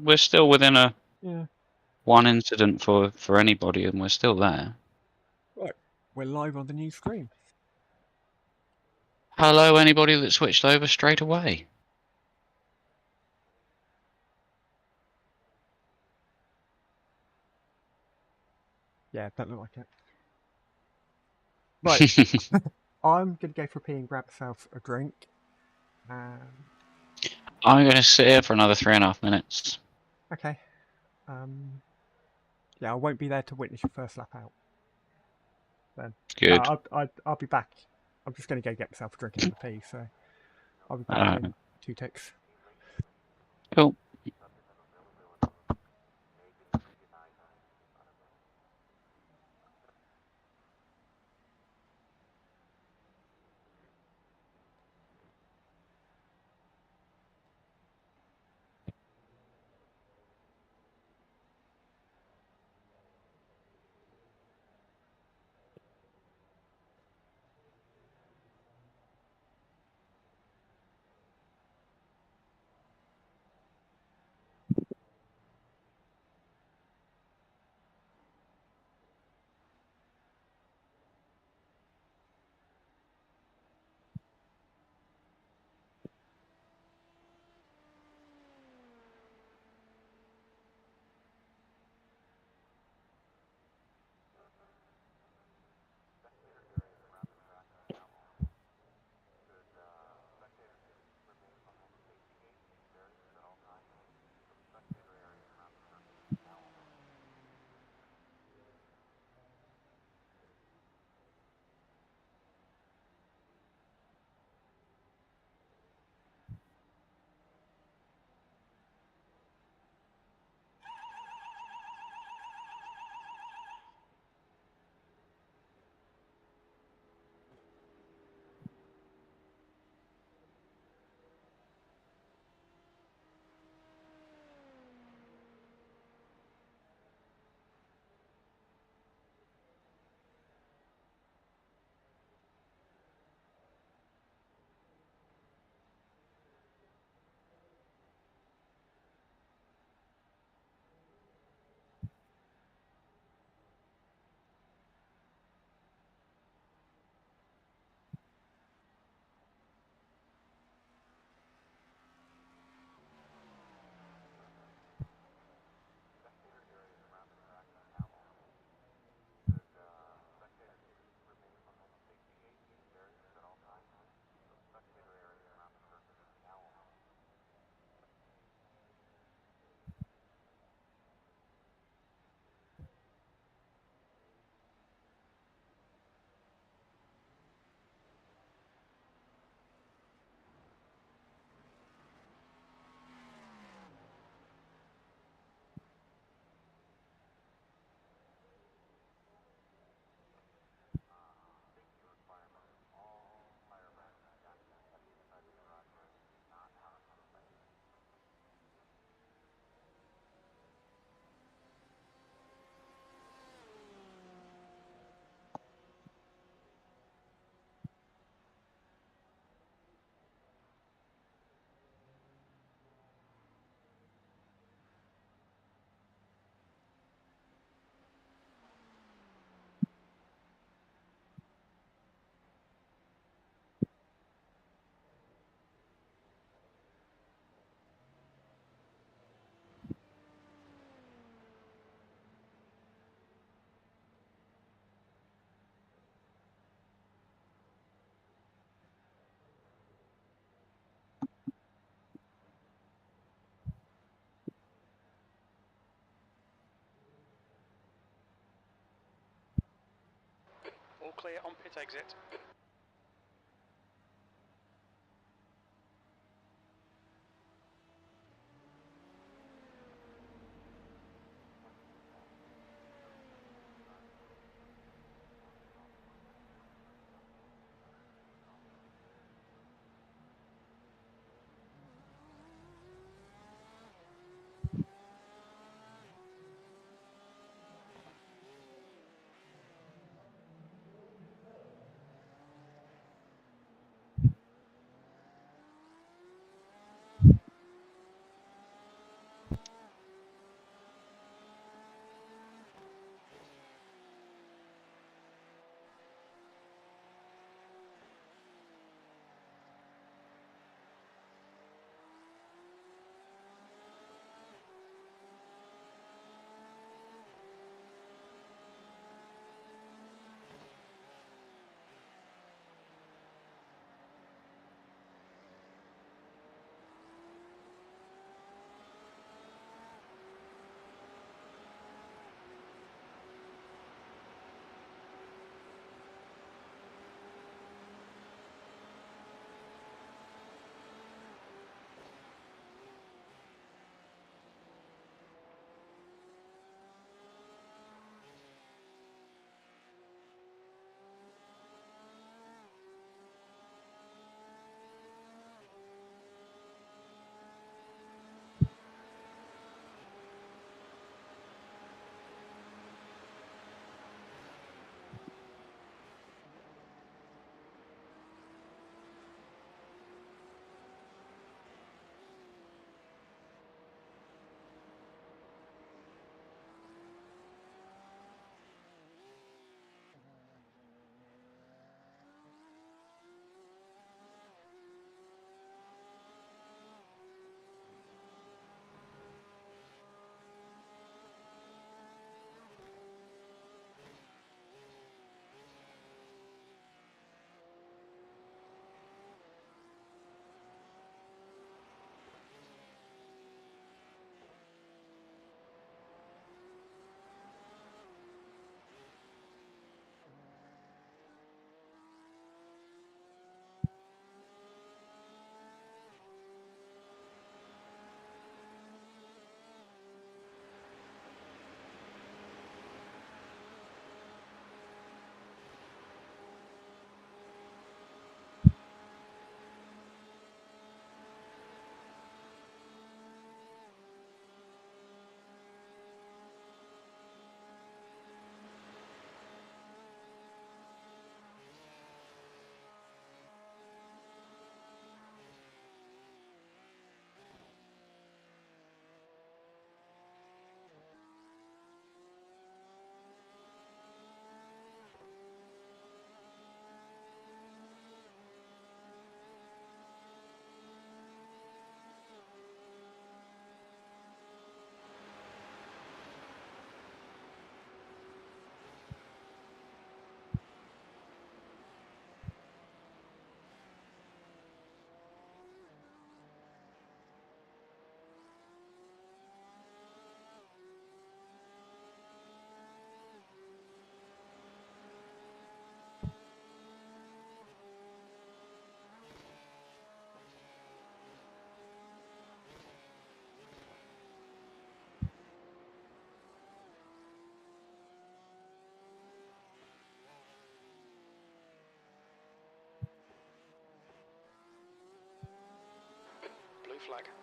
we're still within a Yeah. one incident for anybody, and we're still there. Right. We're live on the new screen. Hello, anybody that switched over straight away. Yeah, don't look like it. Right. I'm gonna go for a pee and grab myself a drink. I'm going to sit here for another 3.5 minutes. Okay. Yeah, I won't be there to witness your first lap out. Then. Good. I'll be back. I'm just gonna go get myself a drink and have a pee, so I'll be back in 2 ticks. Cool. All clear on pit exit.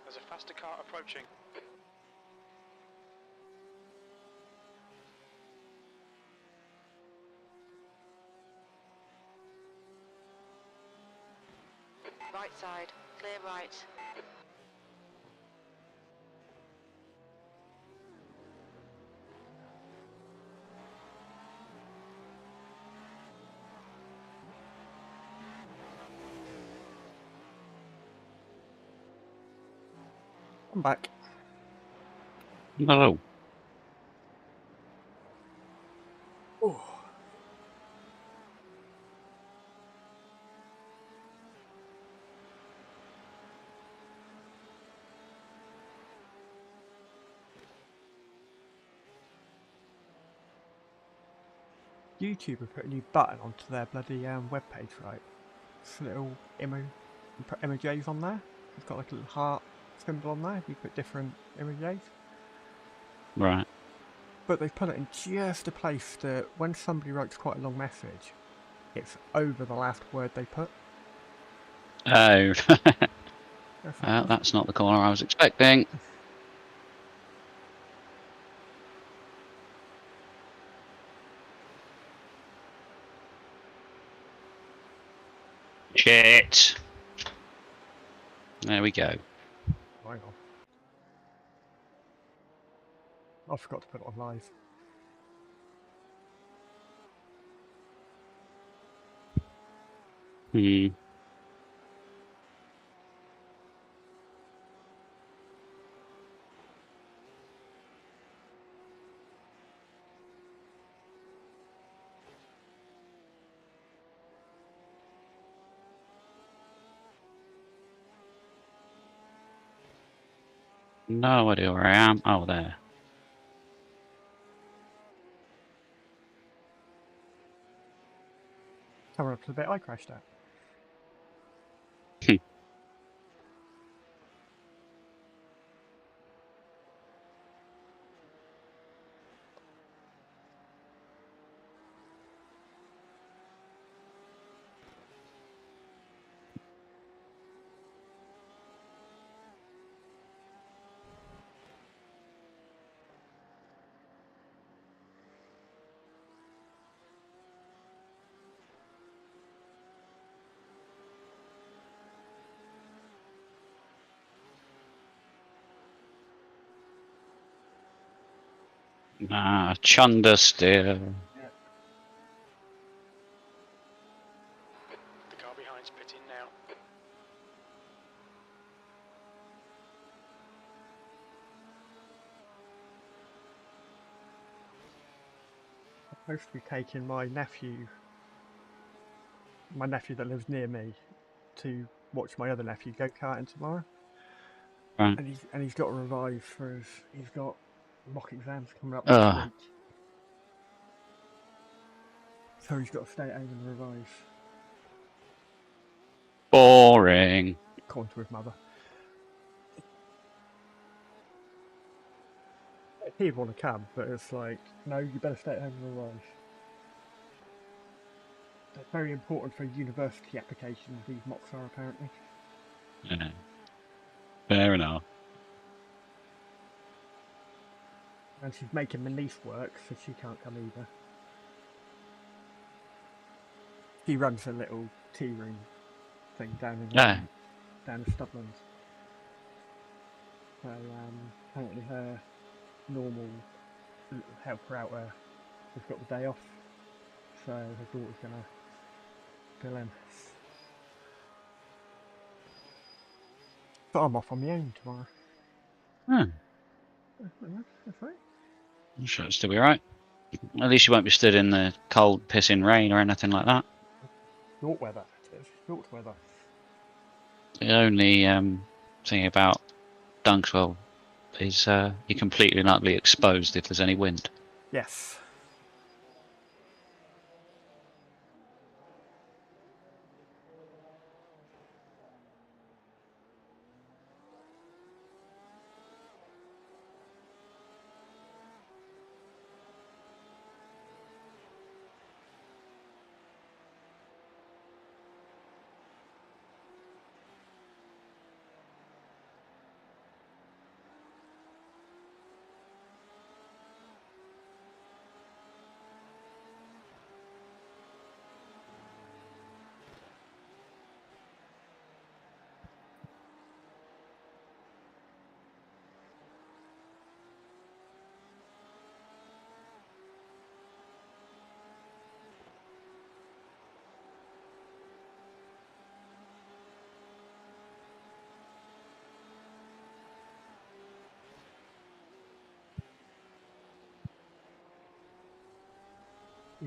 There's a faster car approaching. Right side, clear right. I'm back. Hello. Oh. YouTube have put a new button onto their bloody webpage, right? It's a little put emojis on there. It's got like a little heart symbol on there. You put different emojis. Right. But they've put it in just a place that when somebody writes quite a long message, it's over the last word they put. Oh. That's Well, that's not the corner I was expecting. Shit. There we go. Hang on. I forgot to put it on live. Hmm. No idea where I am. Oh, there. Coming up to the bit I crashed at. Ah, chunder still. The car behind's pitting now. I'm supposed to be taking my nephew that lives near me, to watch my other nephew go karting tomorrow. Right. And he's got to revise for his. He's got mock exams coming up next Ugh. week. So he's got to stay at home and revise, Boring. according to his mother. He'd want to come, but it's like, no, you better stay at home and revise. They're very important for university applications, these mocks are apparently. Yeah. Fair enough. And she's making my niece work, so she can't come either. She runs a little tea room thing down in Yeah. down in Stublands. So apparently her normal helper out there has got the day off, so her daughter's gonna fill in. But I'm off on my own tomorrow. Hmm. That's right. I'm sure it'll still be right. At least you won't be stood in the cold, pissing rain or anything like that. York weather. It is York weather. The only thing about Dunkswell is you're completely and utterly exposed if there's any wind. Yes.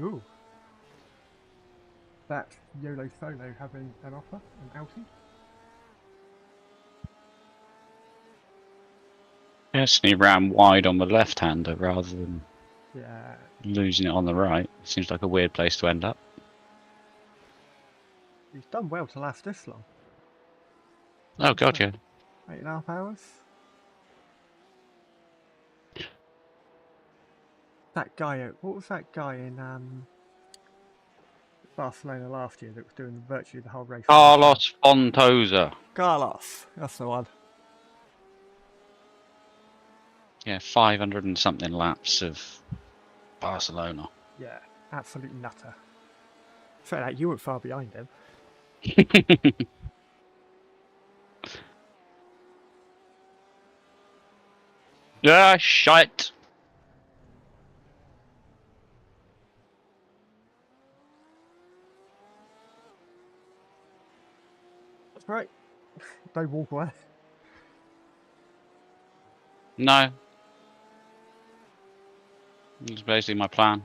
Ooh. That's YOLO Solo having an offer, an outing. Yes, and he ran wide on the left-hander rather than Yeah. losing it on the right. Seems like a weird place to end up. He's done well to last this long. Oh god, yeah. 8.5 hours. That guy, what was that guy in Barcelona last year that was doing virtually the whole race? Carlos Fontosa. Carlos, that's the one. Yeah, 500 and something laps of Barcelona. Yeah, absolute nutter. So that you weren't far behind him. Yeah, shite. That's right. Don't walk away. No. That's basically my plan.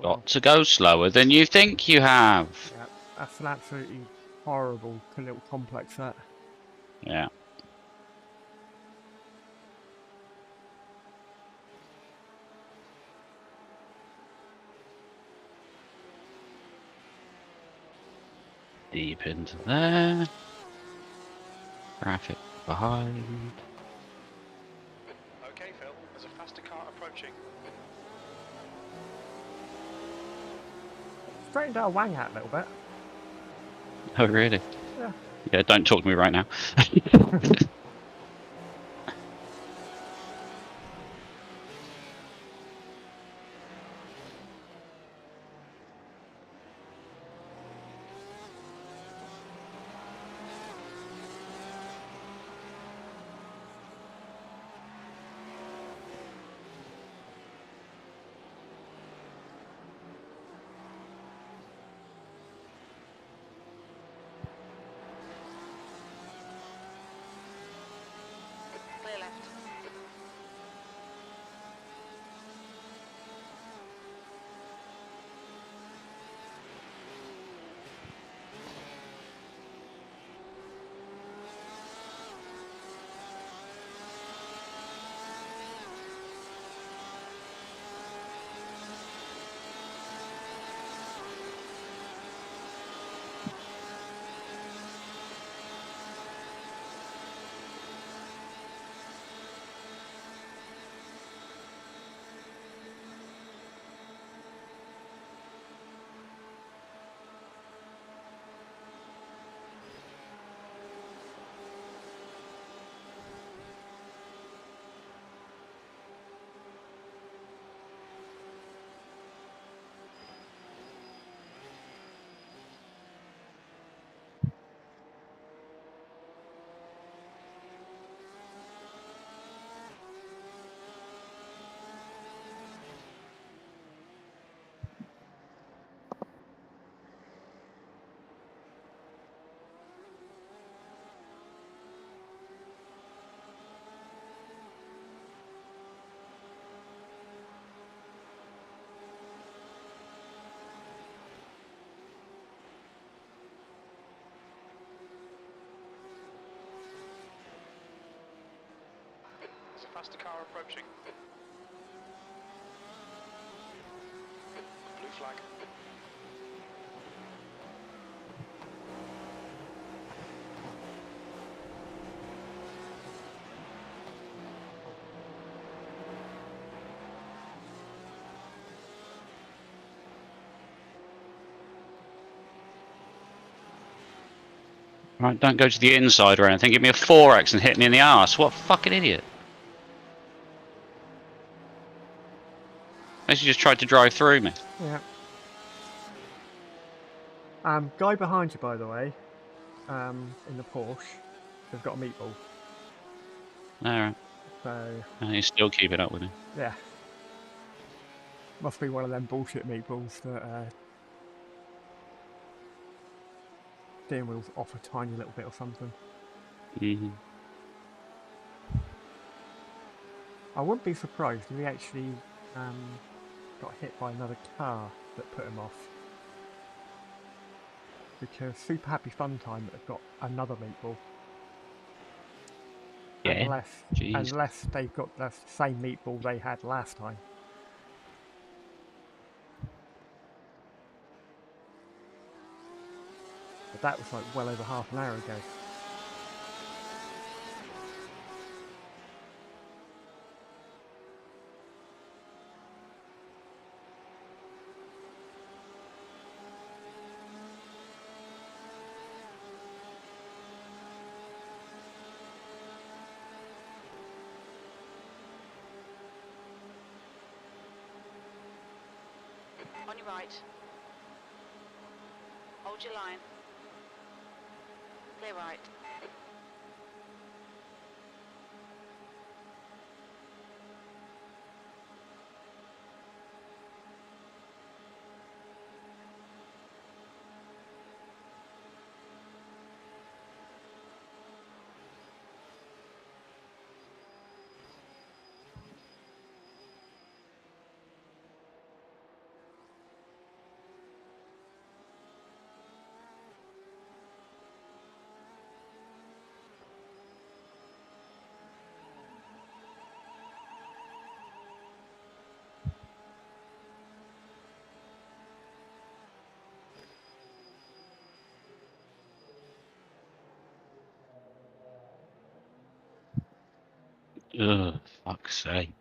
Got to go slower than you think you have. Yeah, that's an absolutely horrible little complex, that. Yeah. Deep into there. Traffic behind. Okay, Phil, there's a faster car approaching. Straightened our wang out a little bit. Oh, really? Yeah. Yeah, don't talk to me right now. Clear left. There's a faster car approaching. Blue flag. Right, don't go to the inside or anything. Give me a 4x and hit me in the arse. What a fucking idiot. Unless you just tried to drive through me. Yeah. Guy behind you, by the way, in the Porsche, has got a meatball. Alright. So, And he's still keeping up with me. yeah. Must be one of them bullshit meatballs that steering wheel's off a tiny little bit or something. Hmm. I wouldn't be surprised if he actually got hit by another car that put him off. Because Super Happy Fun Time have got another meatball. Yeah. Jeez. Unless they've got the same meatball they had last time. But that was like well over half an hour ago. On your right. Hold your line. Clear right. Ugh, fuck's sake.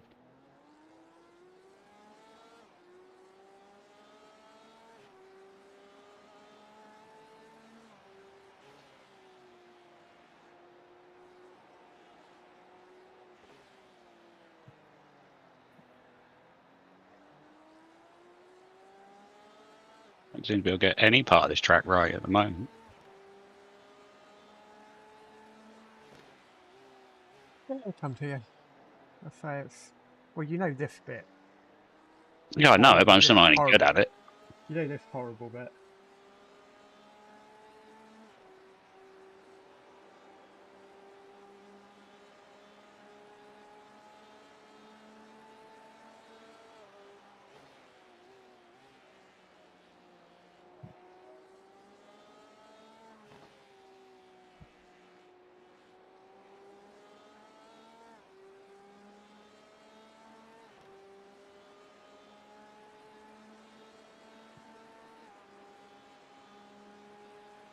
I don't seem to be able to get any part of this track right at the moment. Yeah, it'll come to you. I say it's well, you know this bit. Yeah, I know it, but I'm This still not any good horrible at bit. it. You know this horrible bit.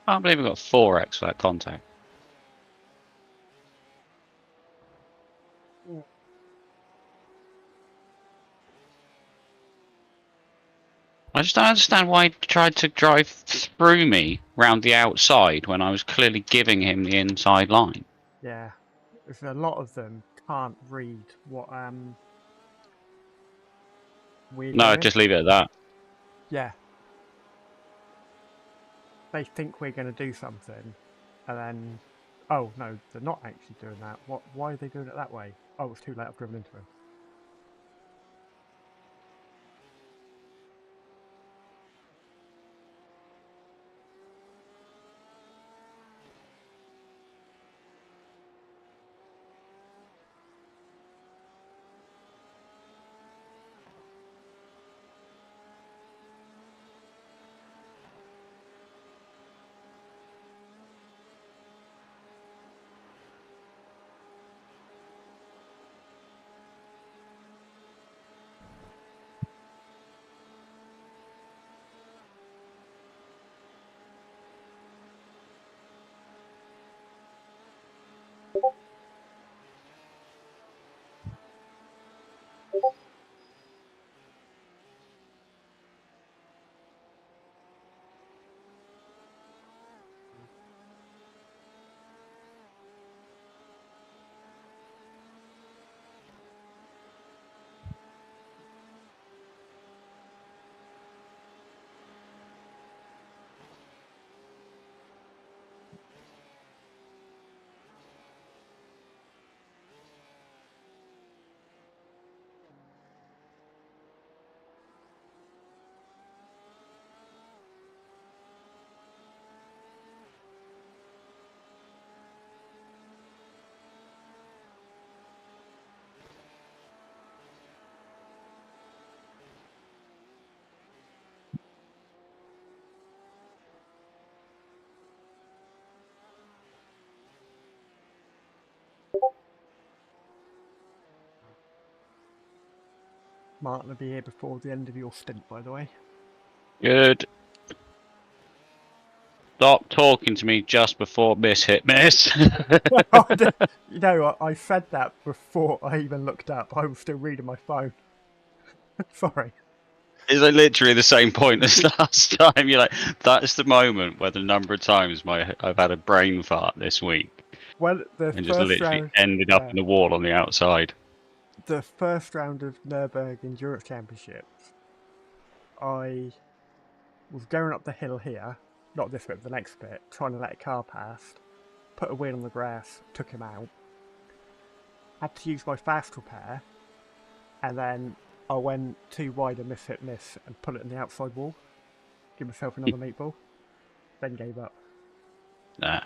I can't believe we got 4x for that contact. I just don't understand why he tried to drive through me round the outside when I was clearly giving him the inside line. Yeah. There's a lot of them can't read what we're No, doing. just leave it at that. Yeah. They think we're going to do something, and then, oh no, they're not actually doing that. Why are they doing it that way? Oh, it's too late. I've driven into him. Martin will be here before the end of your stint, by the way. Good. Stop talking to me just before miss hit miss. You know, I said that before I even looked up. I was still reading my phone. Sorry. It's like literally the same point as last time. You're like, that's the moment where the number of times I've had a brain fart this week Well, the and just first literally round, ended up in the wall on the outside. the first round of Nürburgring Endurance Championships, I was going up the hill here, not this bit, the next bit, trying to let a car past, put a wheel on the grass, took him out, had to use my fast repair, and then I went too wide and miss and put it in the outside wall, give myself another meatball, then gave up. Nah.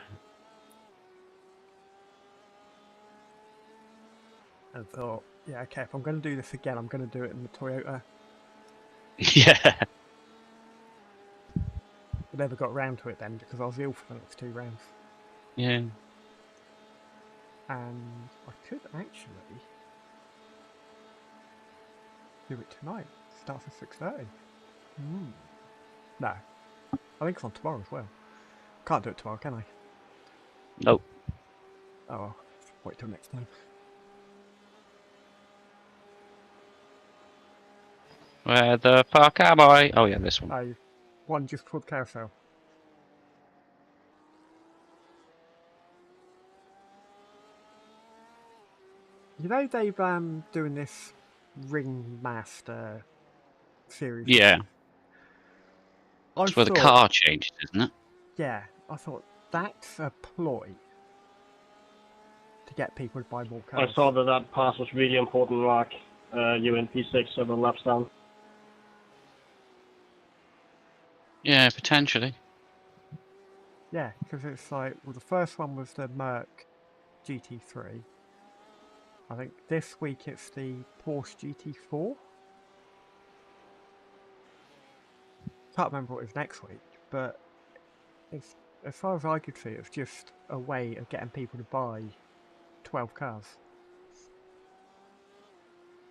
And thought, yeah, okay, if I'm going to do this again, I'm going to do it in the Toyota. Yeah. I never got around to it then because I was ill for the next 2 rounds. Yeah. And I could actually do it tonight. Starts at 6:30. No, I think it's on tomorrow as well. Can't do it tomorrow, can I? Nope. Oh well, wait till next time. Where the fuck am I? Oh yeah, this one. One just before the carousel. You know they've doing this Ringmaster series. Yeah. I That's where the thought, car changes, isn't it? yeah, I thought that's a ploy to get people to buy more cars. I saw that pass was really important, Mark. You in P6 several laps down. Yeah, potentially. Yeah, because it's like, well, the first one was the Merc GT3. I think this week it's the Porsche GT4. Can't remember what it was next week, but it's, as far as I could see, it's just a way of getting people to buy 12 cars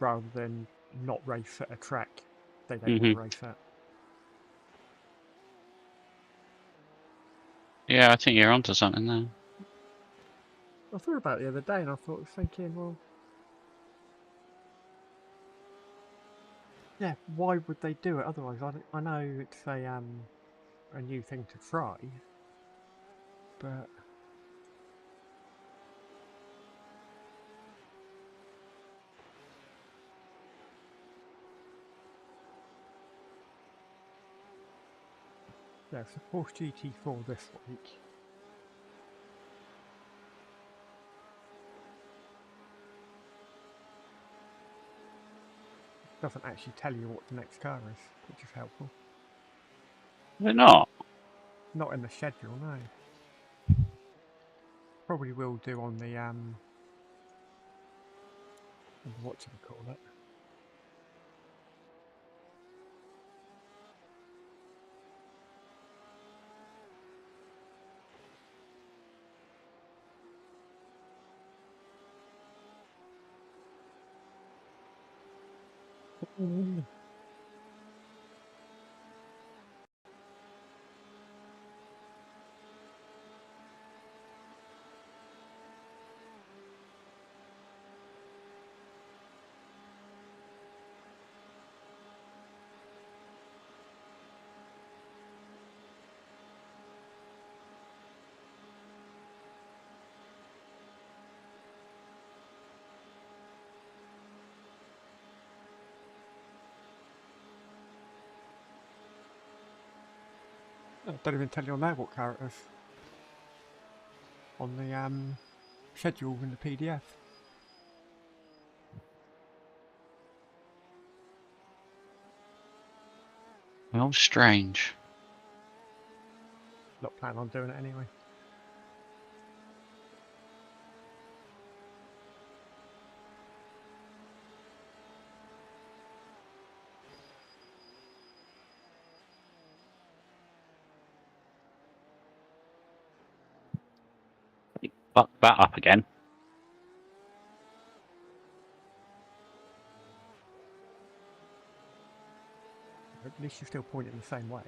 rather than not race at a track they don't want to race at. Yeah, I think you're onto something there. I thought about it the other day and I thought, thinking, well, yeah, why would they do it otherwise? I know it's a new thing to try, but yeah, it's a Porsche GT4 this week. Doesn't actually tell you what the next car is, which is helpful. They're not. Not in the schedule, no. Probably will do on the what do we call it? I don't even tell you on there what car it is. On the schedule in the PDF. Well, strange. Not planning on doing it anyway. Fuck that up again. At least you're still pointing the same way.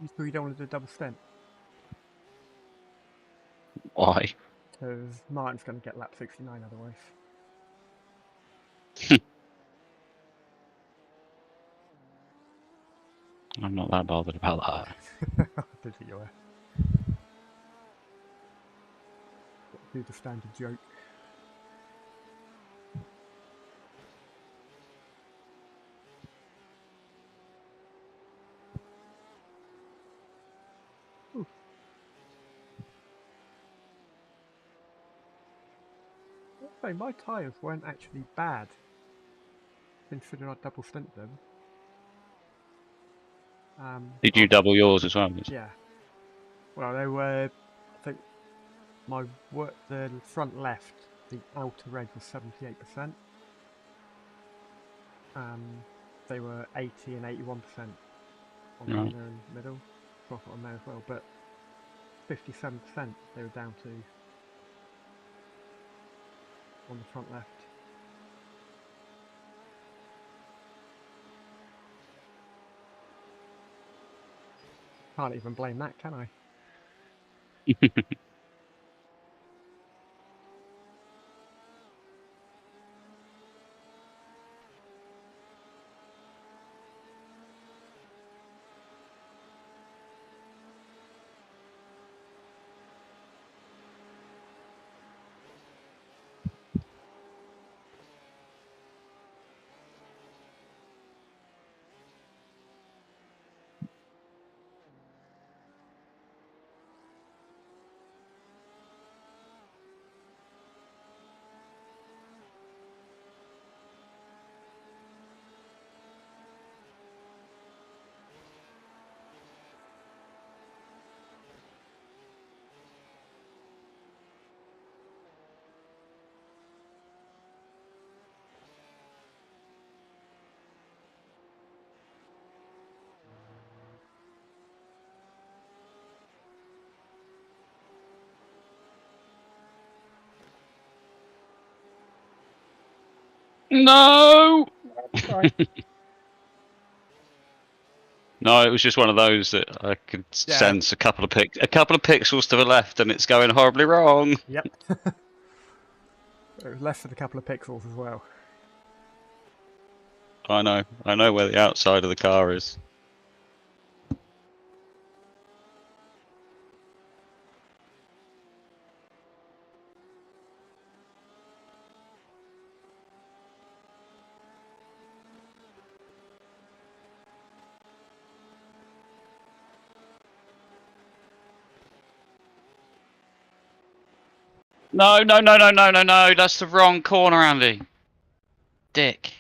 You sure you don't want to do a double stint? Why? Because Martin's going to get lap 69 otherwise. I'm not that bothered about that. I did think you were. Do the standard joke. Ooh. Okay, my tyres weren't actually bad, considering I double stinted them. Did you double yours as well? Yeah. Well, they were. I think the front left, the outer reg was 78%. They were 80 and 81% on the Right. inner and middle. Profit on there as well, but 57% they were down to on the front left. Can't even blame that, can I? No! Sorry. No, it was just one of those that I could Yeah. sense a couple of pixels to the left, and it's going horribly wrong. Yep. It was less than a couple of pixels as well. I know where the outside of the car is. No, that's the wrong corner, Andy. Dick.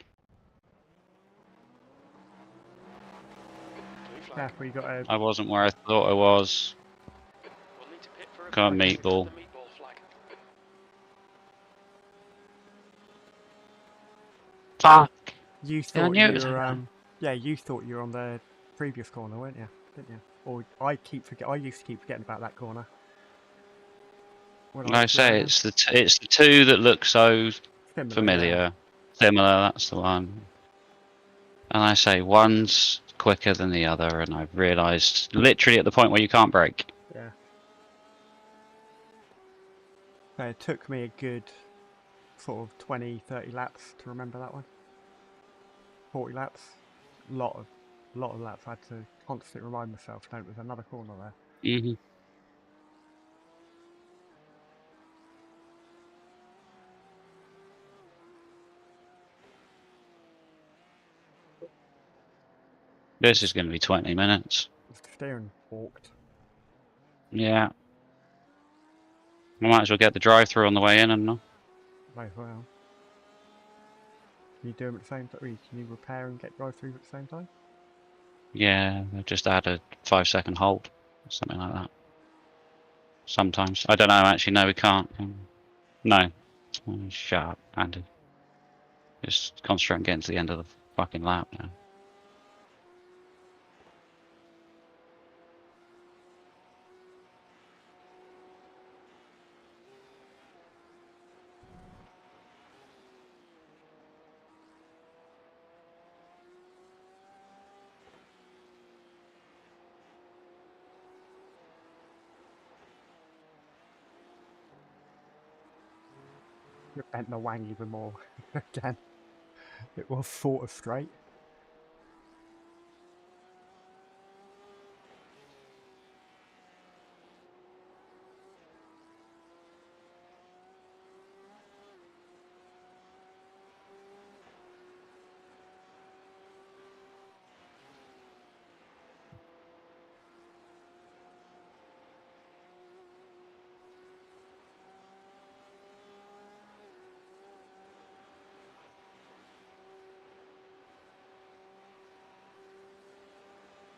Blue flag. Careful, you got a. I wasn't where I thought I was. We'll need to pit for a Come on, correction meatball. to the meatball flag. Fuck. You I thought knew it you was were. over. Yeah, you thought you were on the previous corner, weren't you? Didn't you? Or I used to keep forgetting about that corner. When Like I was say, learning. it's the two that look so Similar, familiar. yeah. Similar, that's the one. And I say one's quicker than the other, and I've realised literally at the point where you can't brake. Yeah. It took me a good sort of 20, 30 laps to remember that one. 40 laps. A lot of laps. I had to constantly remind myself, no, there's another corner there. Mm-hmm. This is going to be 20 minutes. The steering walked. Yeah. I might as well get the drive-through on the way in and all. Might as well. Can you do them at the same time? Can you repair and get drive-throughs at the same time? Yeah, just add a 5-second hold, something like that. Sometimes. I don't know, actually, no, we can't. No. Oh, shut up, Andy. Just concentrate on getting to the end of the fucking lap now. You bent the wang even more again. It was sort of straight.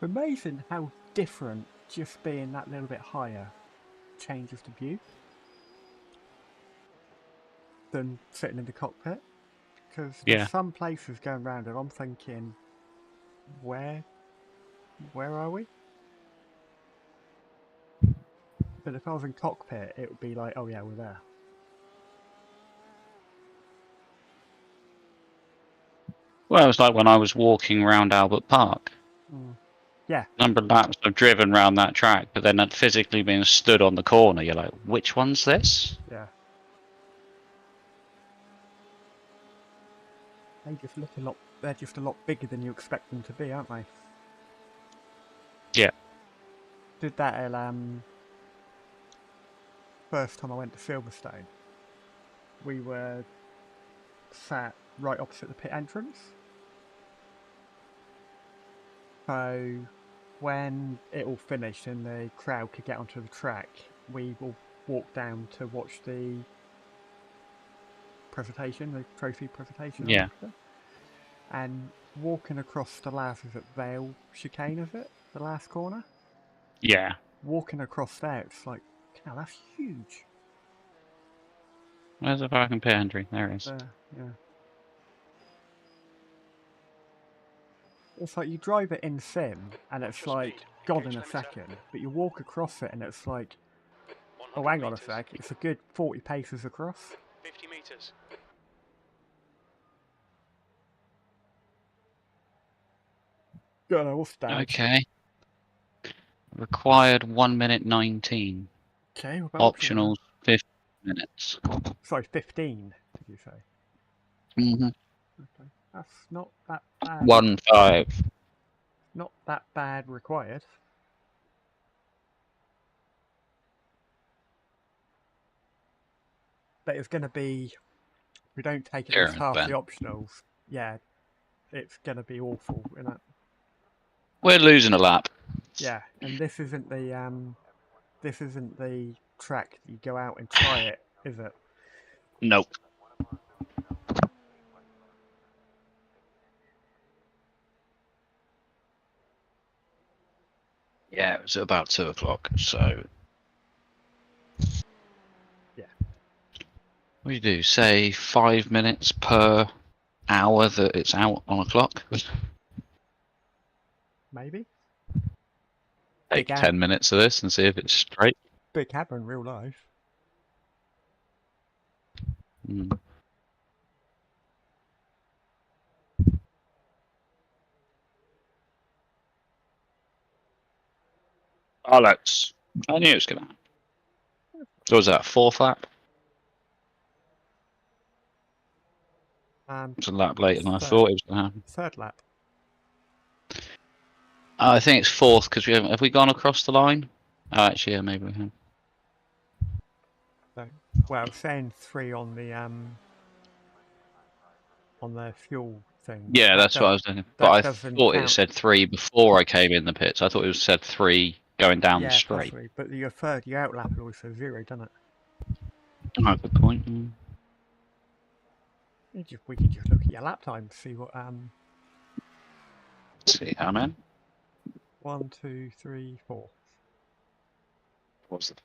Amazing how different just being that little bit higher changes the view than sitting in the cockpit. Because there's Yeah. some places going around and I'm thinking, where are we? But if I was in cockpit, it would be like, oh yeah, we're there. Well, it was like when I was walking around Albert Park. Yeah. Number of laps I've driven around that track, but then physically being stood on the corner, you're like, which one's this? Yeah. They just look a lot. They're just a lot bigger than you expect them to be, aren't they? Yeah. Did that at first time I went to Silverstone. We were sat right opposite the pit entrance. So when it all finished and the crowd could get onto the track, we all walked down to watch the presentation, the trophy presentation. Yeah. And walking across the last, is it Vale chicane, is it? The last corner? Yeah. Walking across there, it's like, wow, that's huge. Where's the fucking pit entry? There it is. Yeah. It's like you drive it in sim and it's like gone in a second, but you walk across it and it's like, oh, hang on a sec, it's a good 40 paces across. 50 meters. Don't know what's damage. Okay. Required 1 minute 19. Okay, what about Optional 50 minutes. Sorry, 15, did you say? Mm-hmm. Okay. That's not that bad. 1-5. Not that bad required. But it's going to be, if we don't take at least half the optionals, yeah, it's going to be awful. We're losing a lap. Yeah, and this isn't the track you go out and try it, is it? Nope. Yeah, it was about 2 o'clock, so... Yeah. What do you do? Say 5 minutes per hour that it's out on a clock? Maybe. Take 10 minutes of this and see if it's straight. Big happen in real life. Mm. Alex, I knew it was going to happen. So was that 4th lap? It's a lap later than I Third. thought it was going to happen. Third lap. I think it's fourth because have we gone across the line? Oh, actually, yeah, maybe we have. So, well, saying 3 on the fuel thing. Yeah, that that's what I was thinking. that But I doesn't thought it count. said 3 before I came in the pits. I thought it said 3 going down the Yeah, straight. possibly. But your third, your out lap also 0, doesn't it? Oh, good point. We could just look at your lap time to see what See how, man. 1, 2, 3, 4. What's the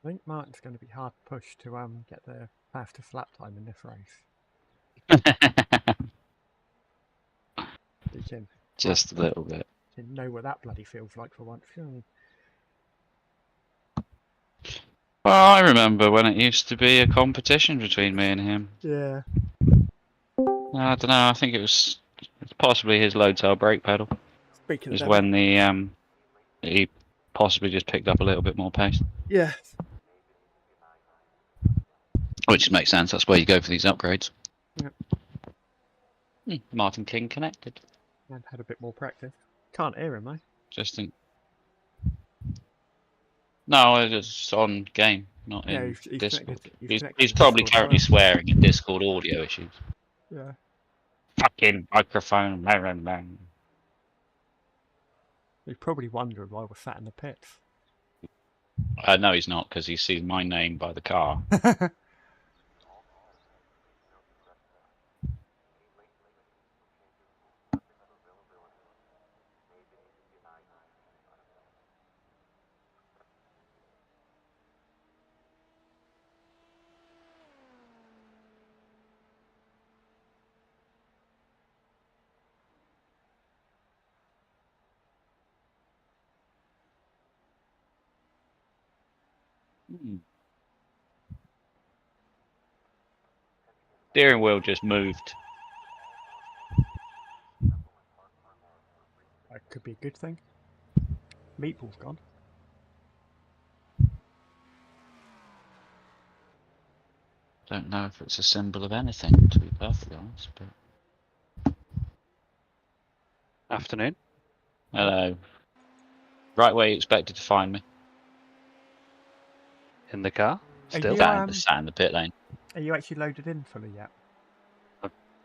I think Martin's going to be hard pushed to get the fastest lap time in this race. You can Just a little bit. you know what that bloody feels like for once. Surely. Well, I remember when it used to be a competition between me and him. Yeah. I don't know. I think it's possibly his low tail brake pedal. Speaking Is of when he possibly just picked up a little bit more pace. yeah. Which makes sense. That's where you go for these upgrades. Yep. Martin King connected. And had a bit more practice. Can't hear him, though. Just think. No, it's on game, not Yeah, in he's Discord. connected- he's He's, connected he's to probably Discord as currently well. swearing in Discord audio issues. Yeah. Fucking microphone. Blah, blah, blah. He's probably wondering why we're sat in the pits. No, he's not, because he sees my name by the car. Steering wheel just moved. That could be a good thing. Meatball's gone. Don't know if it's a symbol of anything, to be perfectly honest. But Afternoon. hello. Right where you expected to find me. In the car. Still. Sat in the pit lane. Are you actually loaded in fully yet?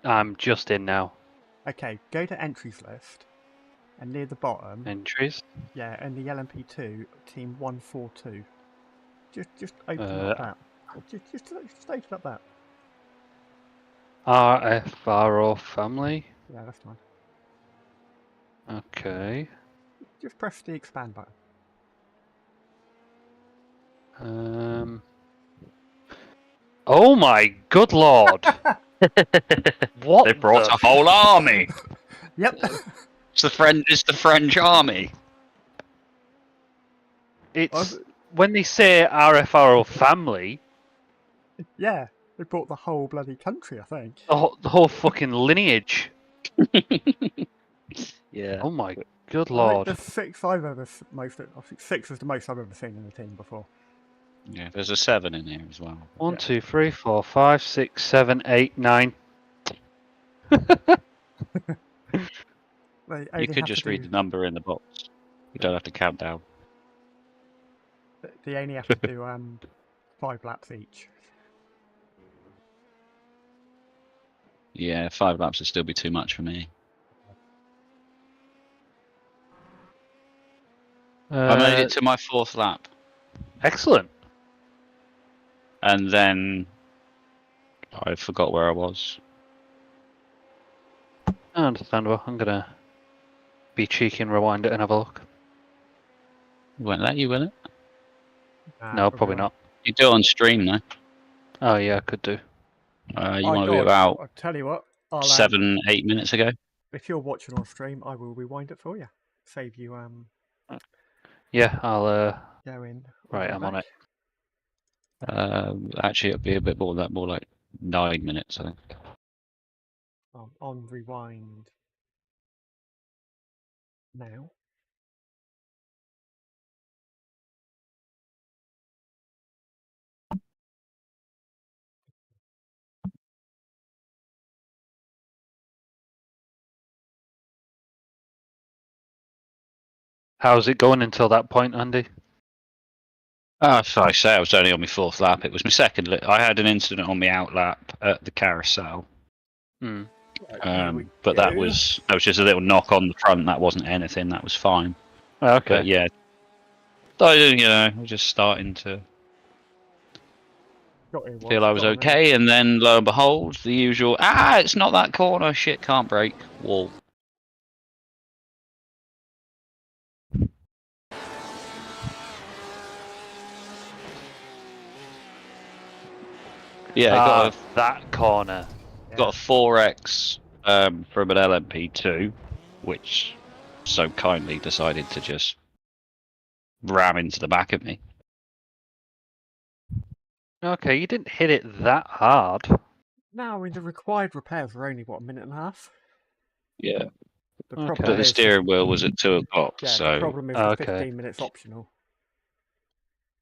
I'm just in now. Okay, go to entries list, and near the bottom, Entries. yeah, in the LMP2 team 142. Just open up that. Just open up that. RFRO family. Yeah, that's fine. Okay. Just press the expand button. Oh my good lord! What? They brought a whole army. Yep. It's the French army. It's when they say RFRO family, Yeah, they brought the whole bloody country, I think. the whole fucking lineage. Yeah. Oh my good I lord! think the 6 I've ever I think 6 is the most I've ever seen in the team before. Yeah, there's a 7 in here as well. 1, 2, 3, 4, 5, 6, 7, 8, 9. You could just read the number in the box. You don't have to count down. They only have to do 5 laps each. Yeah, 5 laps would still be too much for me. I made it to my 4th lap. Excellent. And then I forgot where I was. Understandable. I'm gonna be cheeky and rewind it and have a look. Won't let you, will it? No, probably not. You do it on stream though. Oh yeah, I could do. You want to be about I'll tell you what. 7, 8 minutes ago. If you're watching on stream, I will rewind it for you. Save you Yeah, I'll go in. right, go I'm on back. it. Actually, it'll be a bit more than that, more like 9 minutes, I think. On rewind now. How's it going until that point, Andy? As I say, I was only on my 4th lap. It was my second. I had an incident on my out lap at the carousel, Hmm. but that was just a little knock on the front. That wasn't anything. That was fine. Okay. But yeah, I was just starting to feel I was okay, and then lo and behold, the usual. It's not that corner. Shit, can't brake. Wall. Yeah, that corner. got a 4x from an LMP2, which so kindly decided to just ram into the back of me. Okay, you didn't hit it that hard. No, I mean the required repairs were only what, a minute and a half. Yeah, The Okay. problem but the is steering wheel was at 2 o'clock, the so problem is the Okay. 15 minutes optional.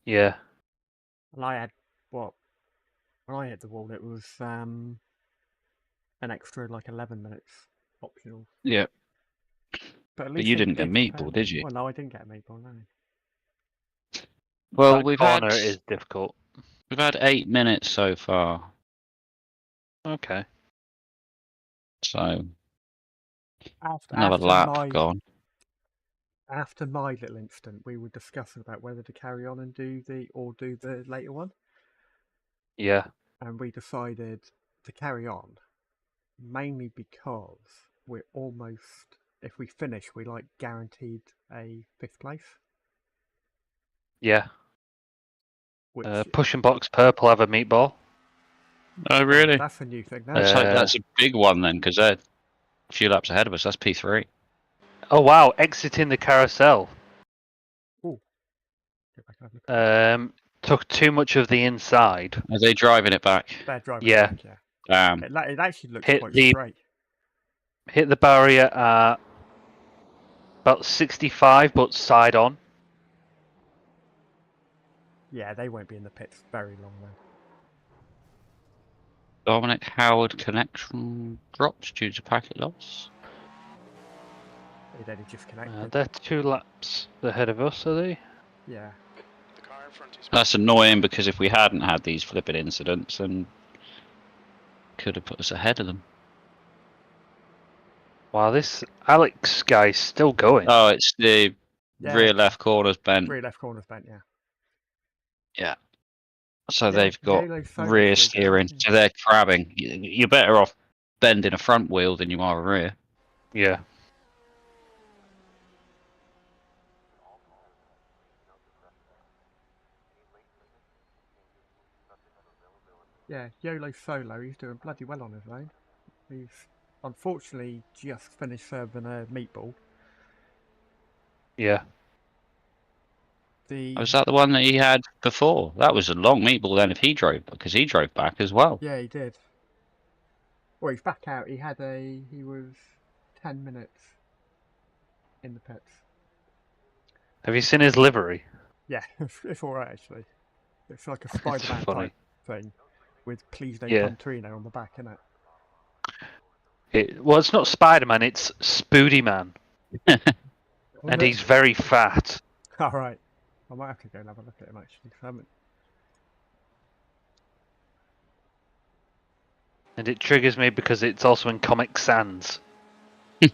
Yeah. And I had what? When I hit the wall, it was an extra like 11 minutes optional. yeah. But at But least you they didn't get did meatball, repair. did you? Well, no, I didn't get a meatball. No. Well, that we've corner had is difficult. 8 minutes so far, Okay. so After another lap gone. after my little incident, we were discussing about whether to carry on and do the later one, Yeah. and we decided to carry on, mainly because we're almost, if we finish, we like guaranteed a 5th place. Yeah. Which Push and box purple have a meatball. Oh, really? that's a new thing. That's Now. that's a big one then, because they're a few laps ahead of us. That's P3. Oh wow, exiting the carousel. Ooh. Get back and have a look. Took too much of the inside. Are they driving it back? They're driving Yeah. back, yeah. Damn. It actually looks Hit quite the- straight. Hit the barrier at about 65, but side on. Yeah, they won't be in the pits very long then. Dominic Howard connection dropped due to packet loss. They'd only just connected. They're 2 laps ahead of us, are they? Yeah. The car in front is. That's annoying because if we hadn't had these flipping incidents, then could have put us ahead of them. Wow, this Alex guy's still going. Oh, it's the Yeah. rear left corner's bent. Rear left corner's bent, yeah. Yeah. So Yeah, they've got Yellow's so rear still steering, going. so they're crabbing. You're better off bending a front wheel than you are a rear. Yeah. Yeah, YOLO Solo, he's doing bloody well on his own. He's unfortunately just finished serving a meatball. Yeah. Was that the one that he had before? That was a long meatball then if he drove, because he drove back as well. Yeah, he did. Well, he's back out. He was 10 minutes in the pits. Have you seen his livery? Yeah, it's alright actually. It's like a It's Spider-Man funny. type thing with "Please don't Yeah. come Trino" on the back, isn't it? Well, it's not Spider-Man, it's Spoody Man. And he's very fat. Alright. I might have to go and have a look at him actually, 'cause I haven't. And it triggers me because it's also in Comic Sans. The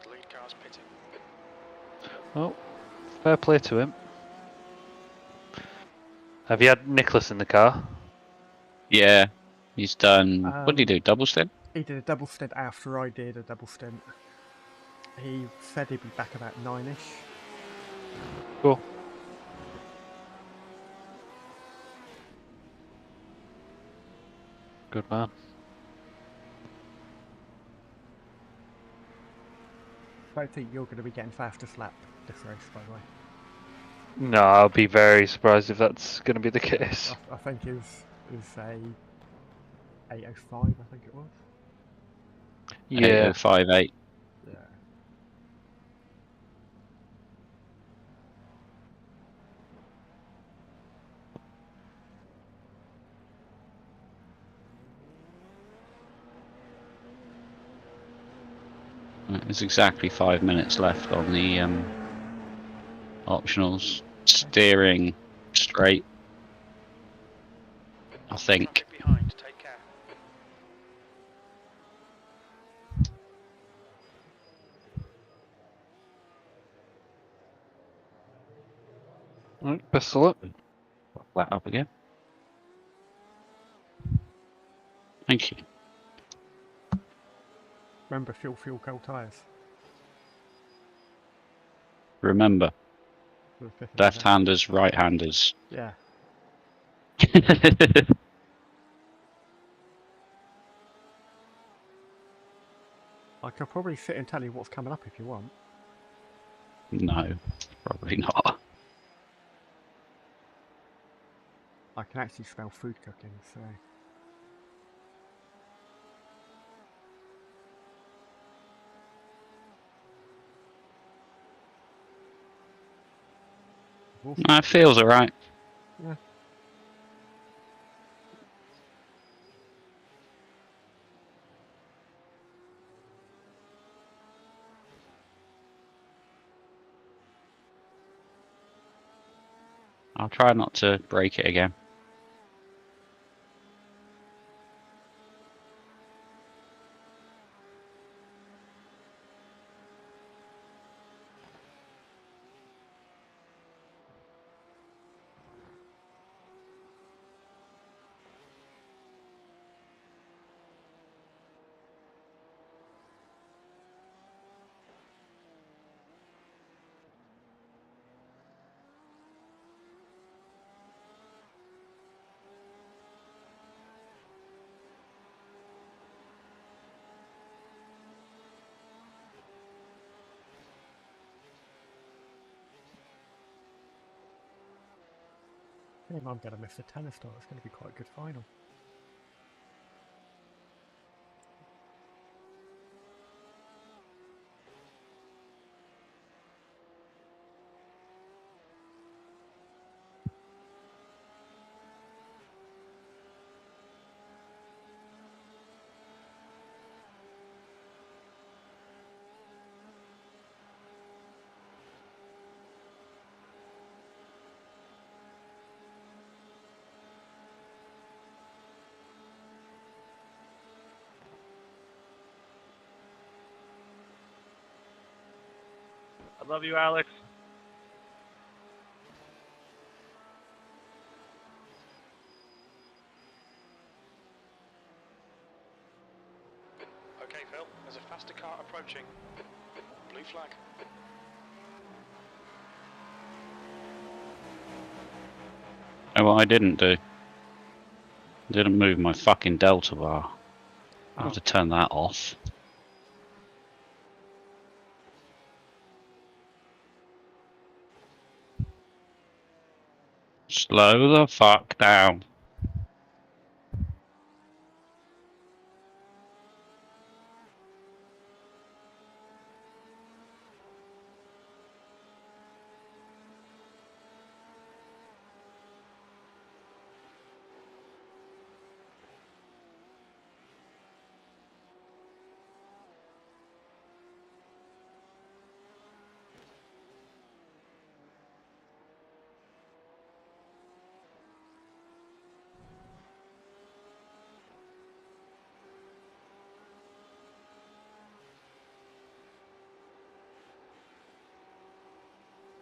lead car's pitting. Oh, fair play to him. Have you had Nicholas in the car? Yeah, he's done. What did he do? Double stint? He did a double stint after I did a double stint. He said he'd be back about 9ish. Cool. Good man. I think you're going to be getting fastest lap this race, by the way. No, I'll be very surprised if that's going to be the case. I think is a 8:05. I think it was. Yeah. 8058. Yeah. There's exactly 5 minutes left on the optionals. Steering straight, I think. Traffic behind. Take care. Right, best of luck. Flat up again. Thank you. Remember, fuel, cold tyres. Remember, For the 5th of November. left-handers, right-handers. Yeah. I could probably sit and tell you what's coming up if you want. No, probably not. I can actually smell food cooking, so. No, it feels alright. Yeah. I'll try not to break it again. I think I'm going to miss the tennis start. It's going to be quite a good final. I love you, Alex. Okay, Phil. There's a faster car approaching. Blue flag. And what I didn't do, didn't move my fucking delta bar. I have to turn that off. Slow the fuck down.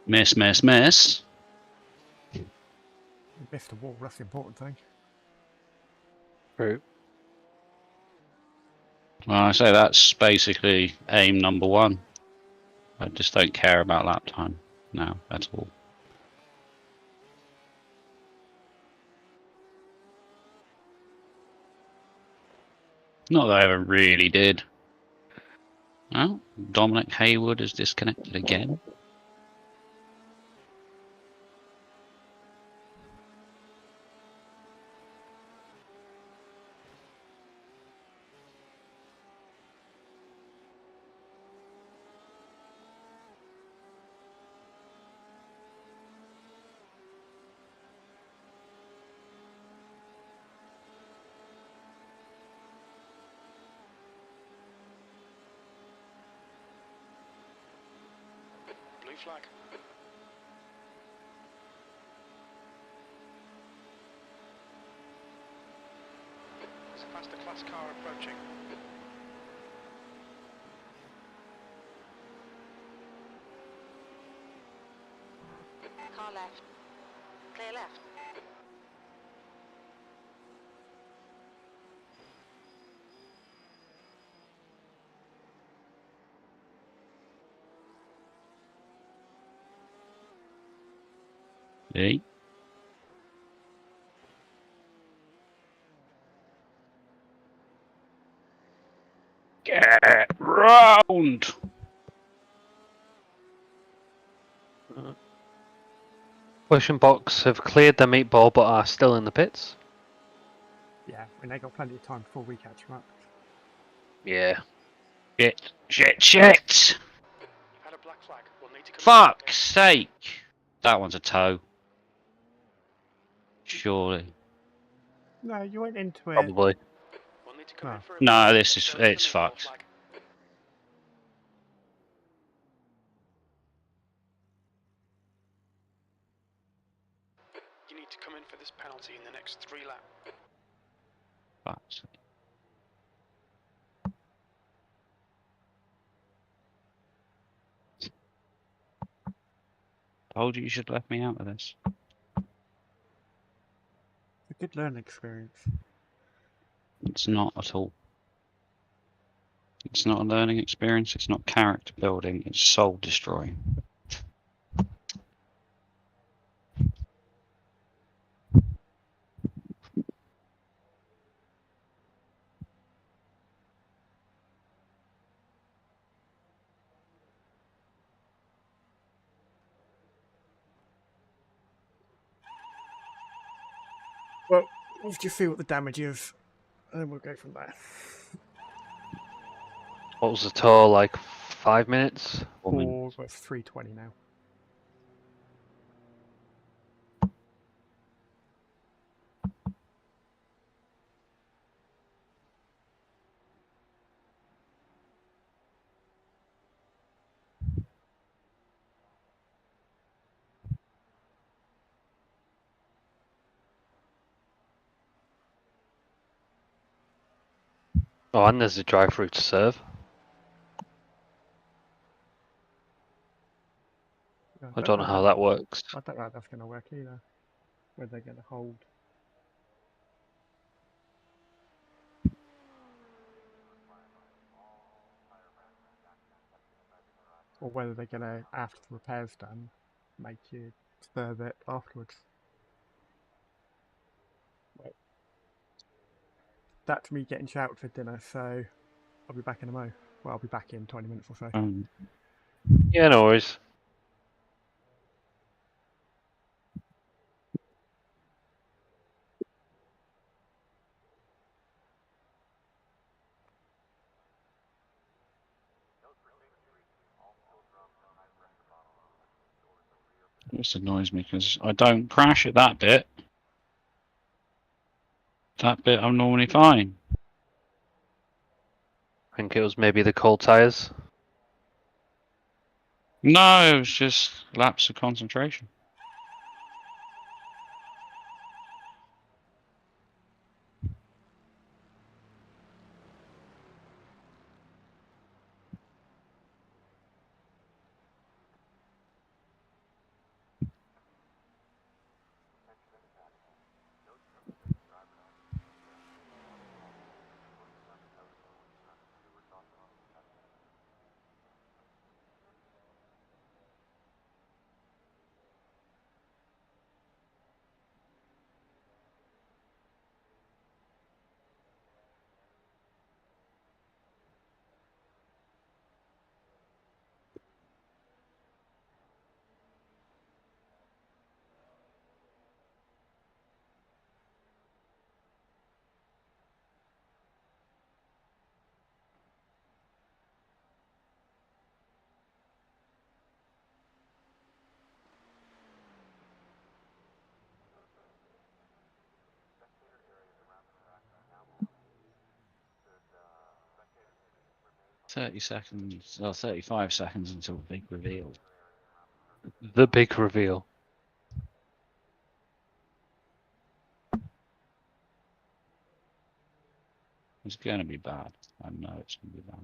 Miss, miss, miss. You missed the wall, that's the important thing. True. Well, I say that's basically aim number one. I just don't care about lap time now at all. Not that I ever really did. Oh, Dominic Haywood is disconnected again. Blue flag. There's a faster class car approaching. Car left. Clear left. Hey. Get round! Bush and Box have cleared the meatball but are still in the pits. Yeah, and they got plenty of time before we catch them up. Yeah. Shit, shit, shit! You've had a black flag. We'll need to come Fuck's sake! That one's a tow. Surely. No, you went into it. Probably. We'll need to come in for a No, meeting. this is, Show us the it's meatball fucked. flag. You need to come in for this penalty in the next 3 laps. Fuck's sake. Told you should have left me out of this. It's a good learning experience. It's not at all. It's not a learning experience, it's not character building, it's soul destroying. Well, what do you feel the damage is? And then we'll go from there. What was the tour, like 5 minutes? Woman. Or well, it's 320 now. Oh, and there's a drive-through to serve. Yeah, I don't know how that works. I don't know how that's going to work either. Whether they're going to hold. Or whether they're going to, after the repair's done, make you serve it afterwards. Right. That's me getting shouted for dinner, so I'll be back in a mo. Well, I'll be back in 20 minutes or so. Yeah, no worries. It just annoys me because I don't crash at that bit. That bit I'm normally fine. I think it was maybe the cold tyres. No, it was just lapse of concentration. 30 seconds, or 35 seconds until the big reveal. The big reveal. It's going to be bad. I know it's going to be bad.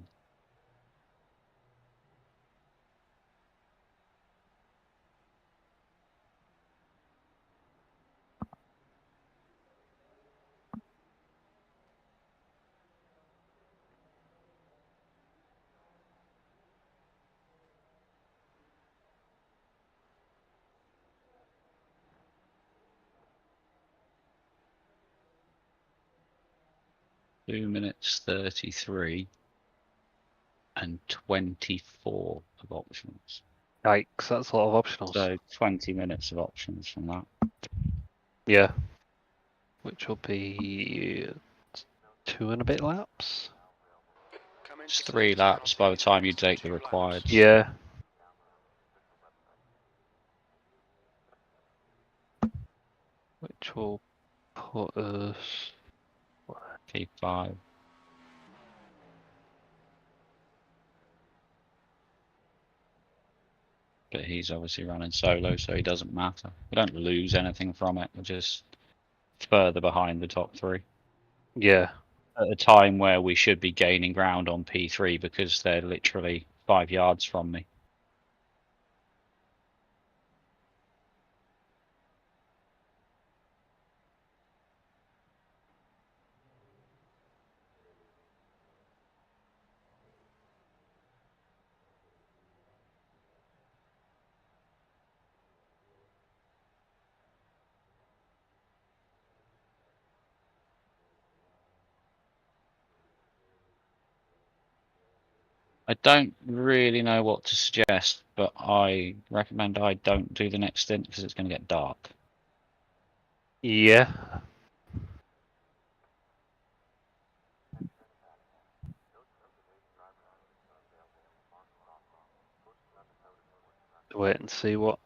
Two minutes 33 and 24 of options. Yikes, that's a lot of optionals. So 20 minutes of options from that. Yeah. Which will be 2 and a bit laps. Come It's into 3 safety laps by the copy. time you It's take the 2 laps. required. Yeah. Which will put us... P5. But he's obviously running solo, so he doesn't matter. We don't lose anything from it. We're just further behind the top 3. Yeah. At a time where we should be gaining ground on P3 because they're literally 5 yards from me. I don't really know what to suggest, but I recommend I don't do the next stint because it's going to get dark. Yeah. Wait and see what...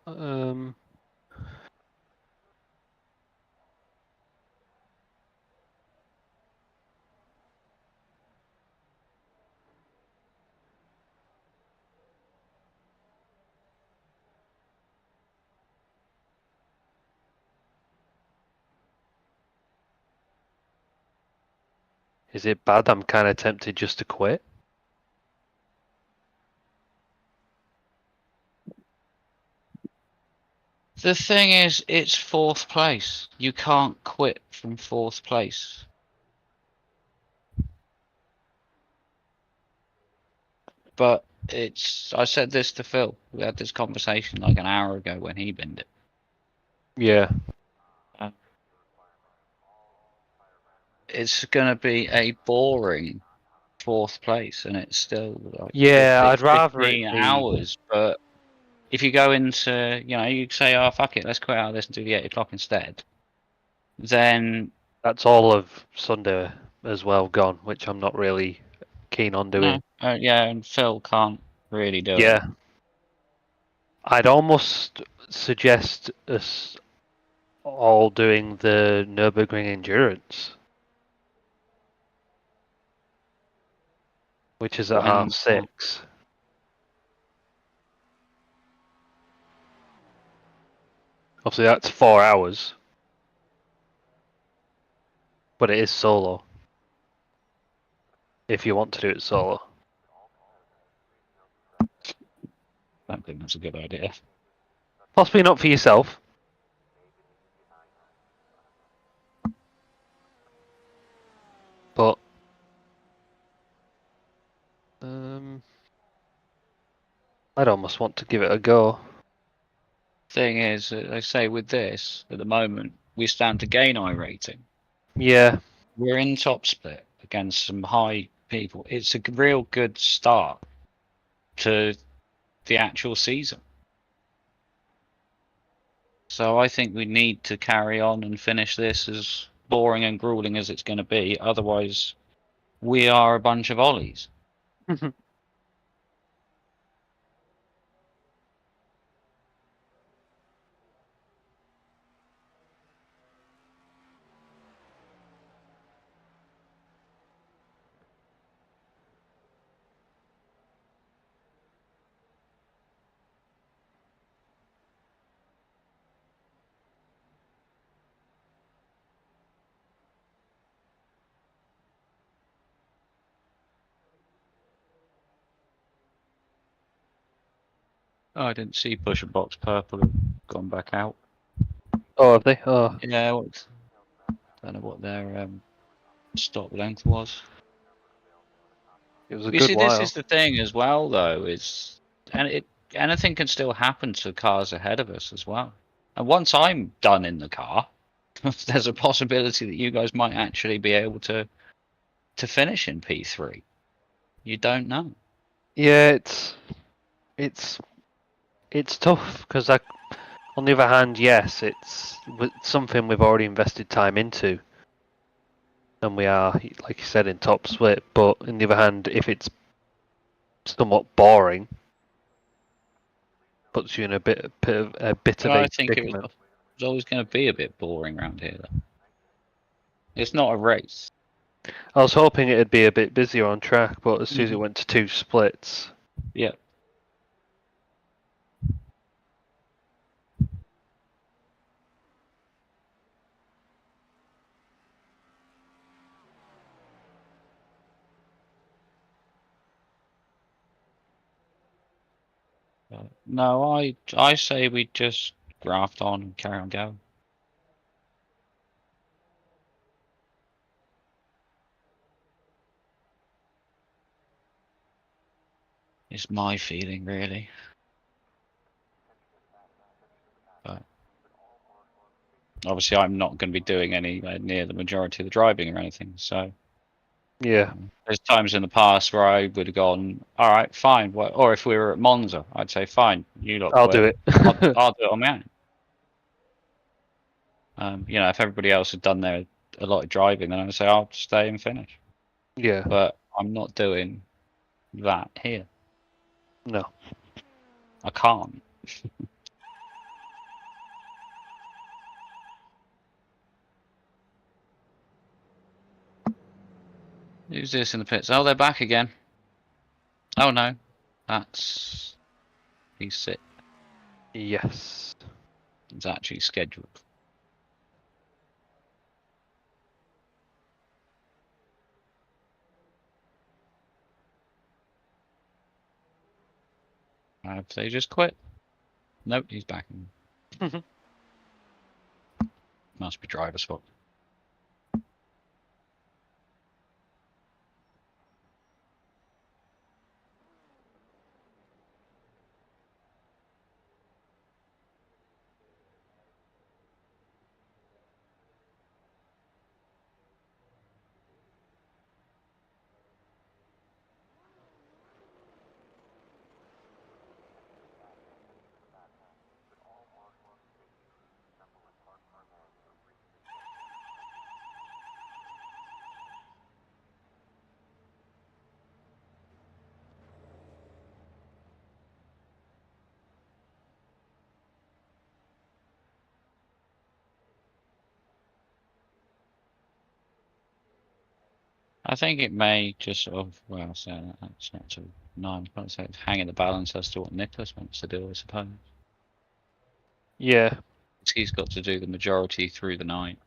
Is it bad? I'm kind of tempted just to quit. The thing is, it's 4th place. You can't quit from 4th place. But it's. I said this to Phil. We had this conversation like an hour ago when he binned it. Yeah. It's going to be a boring 4th place, and it's still like Yeah, I'd it's rather 15 it be... hours. But if you go into, you say, "Oh fuck it, let's quit out of this and do the 8 o'clock instead," then That's all of Sunday as well gone, which I'm not really keen on doing. no, yeah, and Phil can't really do it. Yeah. I'd almost suggest us all doing the Nürburgring Endurance, which is at When 6:30. Obviously, that's 4 hours, but it is solo. If you want to do it solo, I don't think that's a good idea. possibly not for yourself. But I'd almost want to give it a go. Thing is, I say with this at the moment, we stand to gain I rating. Yeah, We're in top split against some high people. It's a real good start to the actual season. So I think we need to carry on and finish this, as boring and grueling as it's going to be. Otherwise, we are a bunch of ollies. Oh, I didn't see push and box purple have gone back out. Oh, have they? Oh, Yeah, don't know what their stop length was. it was a You good see, this while. is the thing as well, though. Anything can still happen to cars ahead of us as well. And once I'm done in the car, there's a possibility that you guys might actually be able to finish in P3. You don't know. Yeah, it's tough because on the other hand, yes, it's something we've already invested time into, and we are, like you said, in top split. But on the other hand, if it's somewhat boring, puts you in a bit of a I think it predicament. was always going to be a bit boring around here, though. It's not a race. I was hoping it'd be a bit busier on track, but as soon as it Mhm. went to 2 splits, Yeah. No, I say we just graft on and carry on going. It's my feeling, really. But obviously, I'm not going to be doing anywhere near the majority of the driving or anything. So yeah, there's times in the past where I would have gone, all right, fine. Or if we were at Monza, I'd say, fine, you lot I'll quit. do it. I'll do it on my own. If everybody else had done a lot of driving, then I'd say I'll stay and finish. Yeah, But I'm not doing that here. no. I can't. Who's this in the pits? Oh, they're back again. Oh no, that's P6. Yes. It's actually scheduled. Have they just quit? Nope, he's back. Must be driver's fault. I think it may just sort of, well, so that's not too, no, I'm going to say it's hanging the balance as to what Nicholas wants to do, I suppose. Yeah. He's got to do the majority through the night.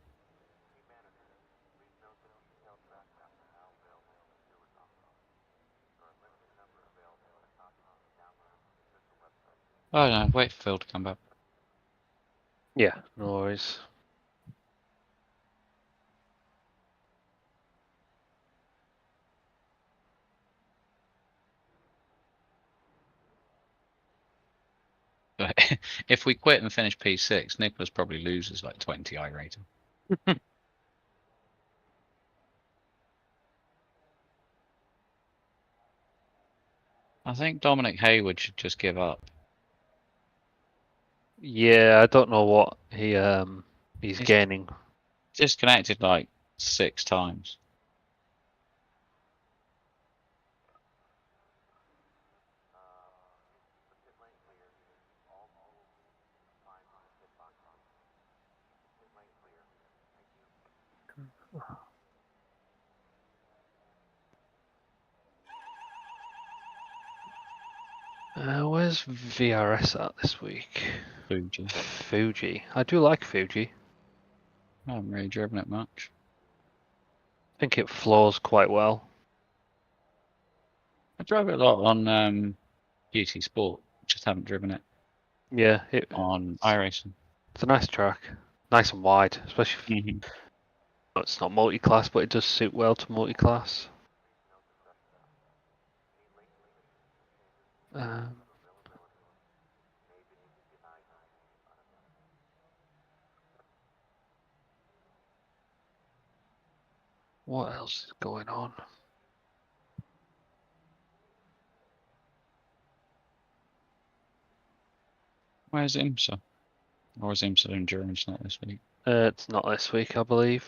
Oh no, wait for Phil to come back. Yeah, no worries. But if we quit and finish P6, Nicholas probably loses like 20 I rating. I think Dominic Hayward should just give up. Yeah, I don't know what he's He's gaining. disconnected like 6 times. Where's VRS at this week? Fuji. Fuji. I do like Fuji. I haven't really driven it much. I think it flows quite well. I drive it a lot on GT Sport. Just haven't driven it Yeah, on iRacing. it's a nice track, nice and wide, especially. Mhm. It's not multi-class, but it does suit well to multi-class. What else is going on? Where's IMSA? Or is IMSA Endurance not this week? It's not this week, I believe.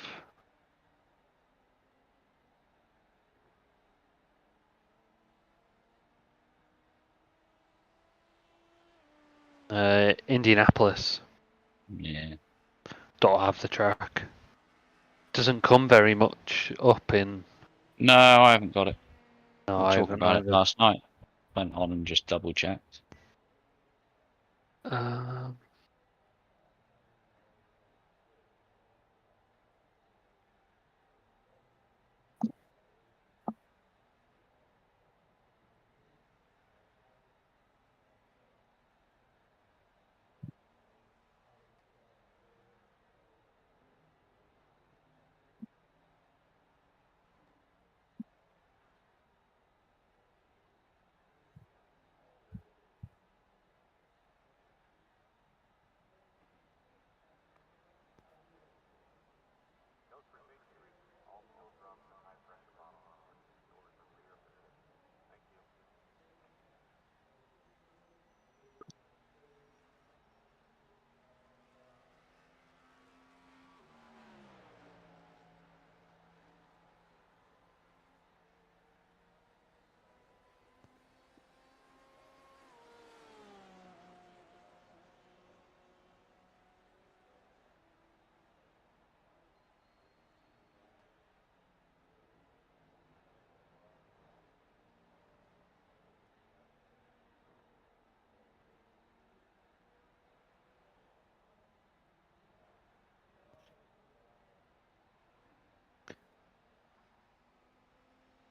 Indianapolis. Yeah. Don't have the track. Doesn't come very much up in. No, I haven't got it. No, We I talked haven't about it either. last night. Went on and just double checked.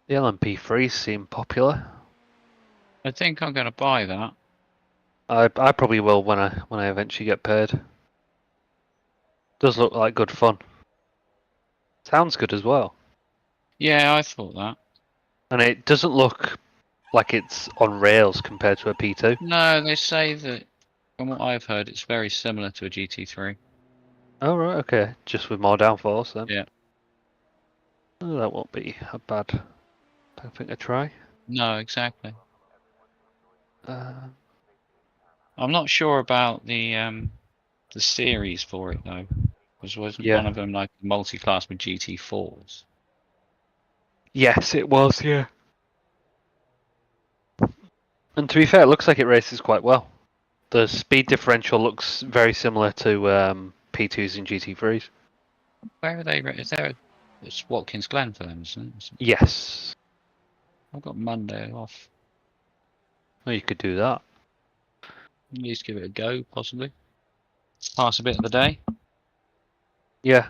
The LMP3s seem popular. I think I'm going to buy that. I probably will when I eventually get paid. Does look like good fun. Sounds good as well. Yeah, I thought that. And it doesn't look like it's on rails compared to a P2. No, they say that, from what I've heard, it's very similar to a GT3. Oh right, okay. Just with more downforce then. Yeah. Oh, that won't be a bad thing to try. No, exactly. Uh, I'm not sure about the series for it though. Wasn't yeah. one of them like multi-class with GT4s? Yes, it was. Yeah. And to be fair, it looks like it races quite well. The speed differential looks very similar to P2s and GT3s. Where are they? Is there? It's Watkins Glen for them, isn't it? Yes. I've got Monday off. Well, you could do that. At least give it a go, possibly. Pass a bit of the day. Yeah.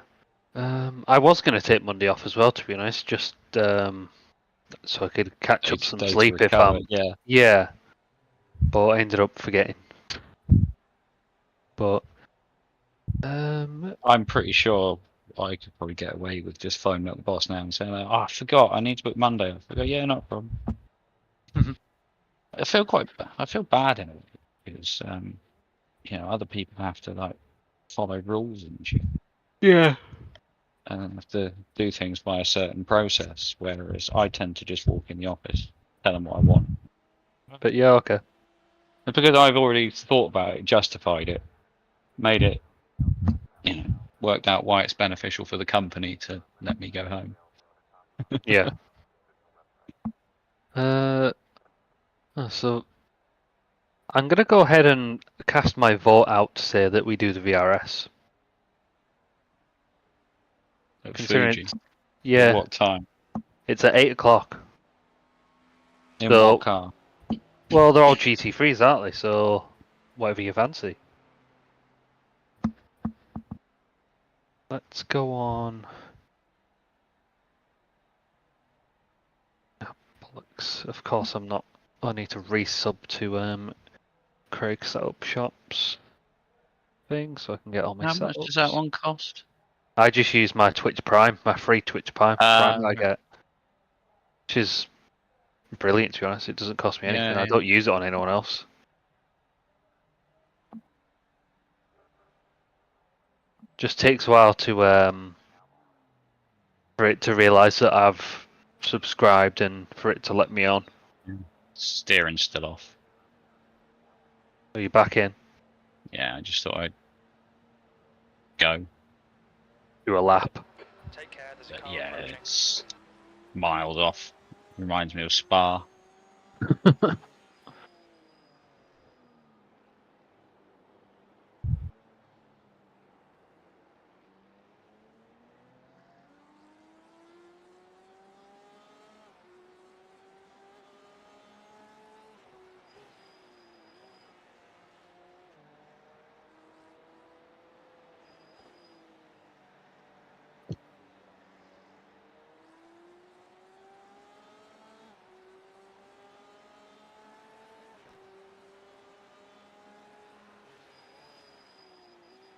I was going to take Monday off as well, to be honest, just so I could catch up some Day to sleep if recover, I'm. yeah. Yeah. But I ended up forgetting. But I'm pretty sure I could probably get away with just phoning up the boss now and saying, "Oh, I forgot. I need to book Monday off." I go, "Yeah, not a problem." Mhm. I feel bad in it because other people have to like follow rules and shit, yeah. and have to do things by a certain process. Whereas I tend to just walk in the office, tell them what I want. But yeah, okay. And because I've already thought about it, justified it, made it, worked out why it's beneficial for the company to let me go home. Yeah. So I'm gonna go ahead and cast my vote out to say that we do the VRS. At Considering Fuji. it's, At yeah, what time? it's at 8 o'clock. In So, what car? well, they're all GT3s, aren't they? So, whatever you fancy. Let's go on. Oh, bollocks. Of course, I'm not. I need to resub to Craig set up shops thing so I can get all my How setups. much does that one cost? I just use my Twitch Prime, my free Twitch Prime that I Okay. get, which is brilliant to be honest. It doesn't cost me anything. Yeah, I yeah. don't use it on anyone else. Just takes a while to for it to realise that I've subscribed and for it to let me on. Steering's still off. Are you back in? Yeah, I just thought I'd go. Do a lap. Take care, there's a But car yeah, approaching. it's miles off. Reminds me of Spa.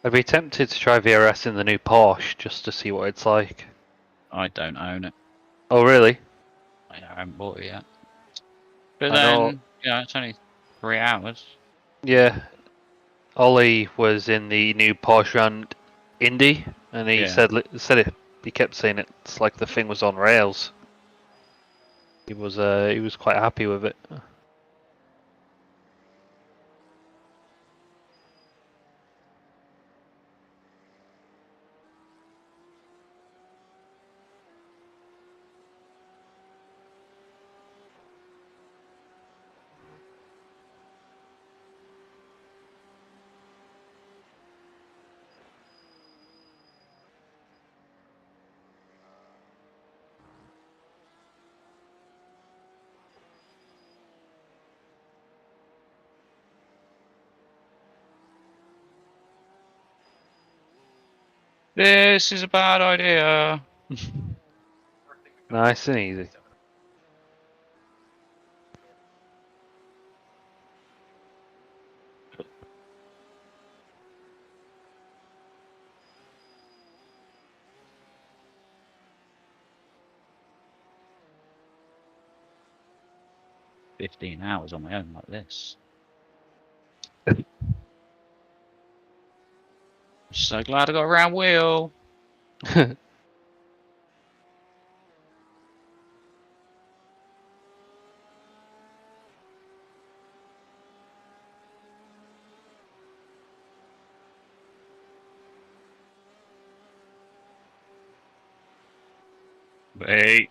I'd be tempted to try VRS in the new Porsche just to see what it's like. I don't own it. Oh really? I haven't bought it yet. But I know. then, it's only 3 hours. Yeah. Ollie was in the new Porsche round Indy, and he Yeah. said it. He kept saying it's like the thing was on rails. He was quite happy with it. This is a bad idea. Nice and easy. "15 hours on my own like this. So glad I got a round wheel. Wait.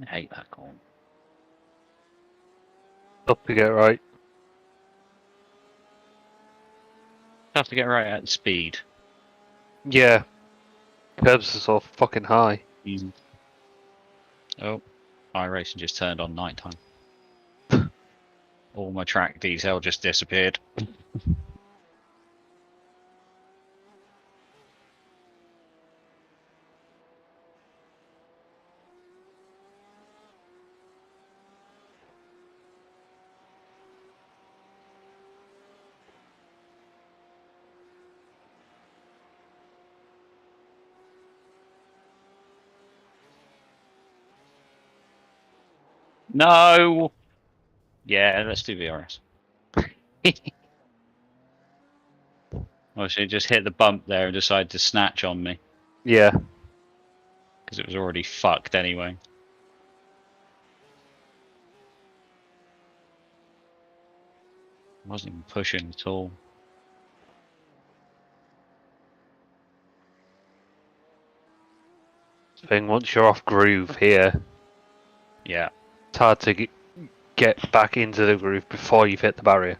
I hate that corn. Up to get right. Have to get right at the speed. Yeah. Curbs are so fucking high. Easy. Oh, iRacing just turned on nighttime. All my track detail just disappeared. No! Yeah, let's do VRS. Well, she just hit the bump there and decided to snatch on me. Yeah. Because it was already fucked anyway. Wasn't even pushing at all. Thing once you're off groove here, Yeah. it's hard to get back into the groove before you've hit the barrier.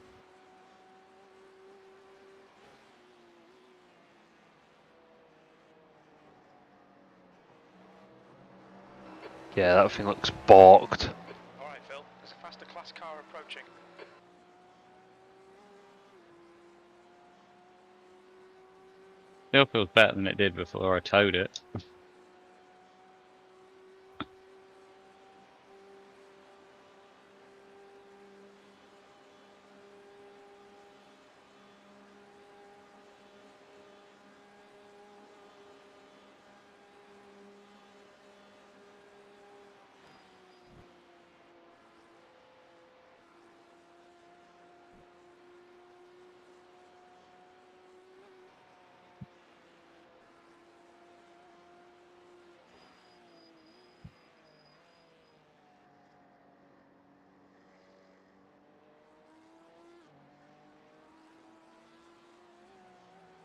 Yeah, that thing looks balked. Alright, Phil, there's a faster class car approaching. Still feels better than it did before I towed it.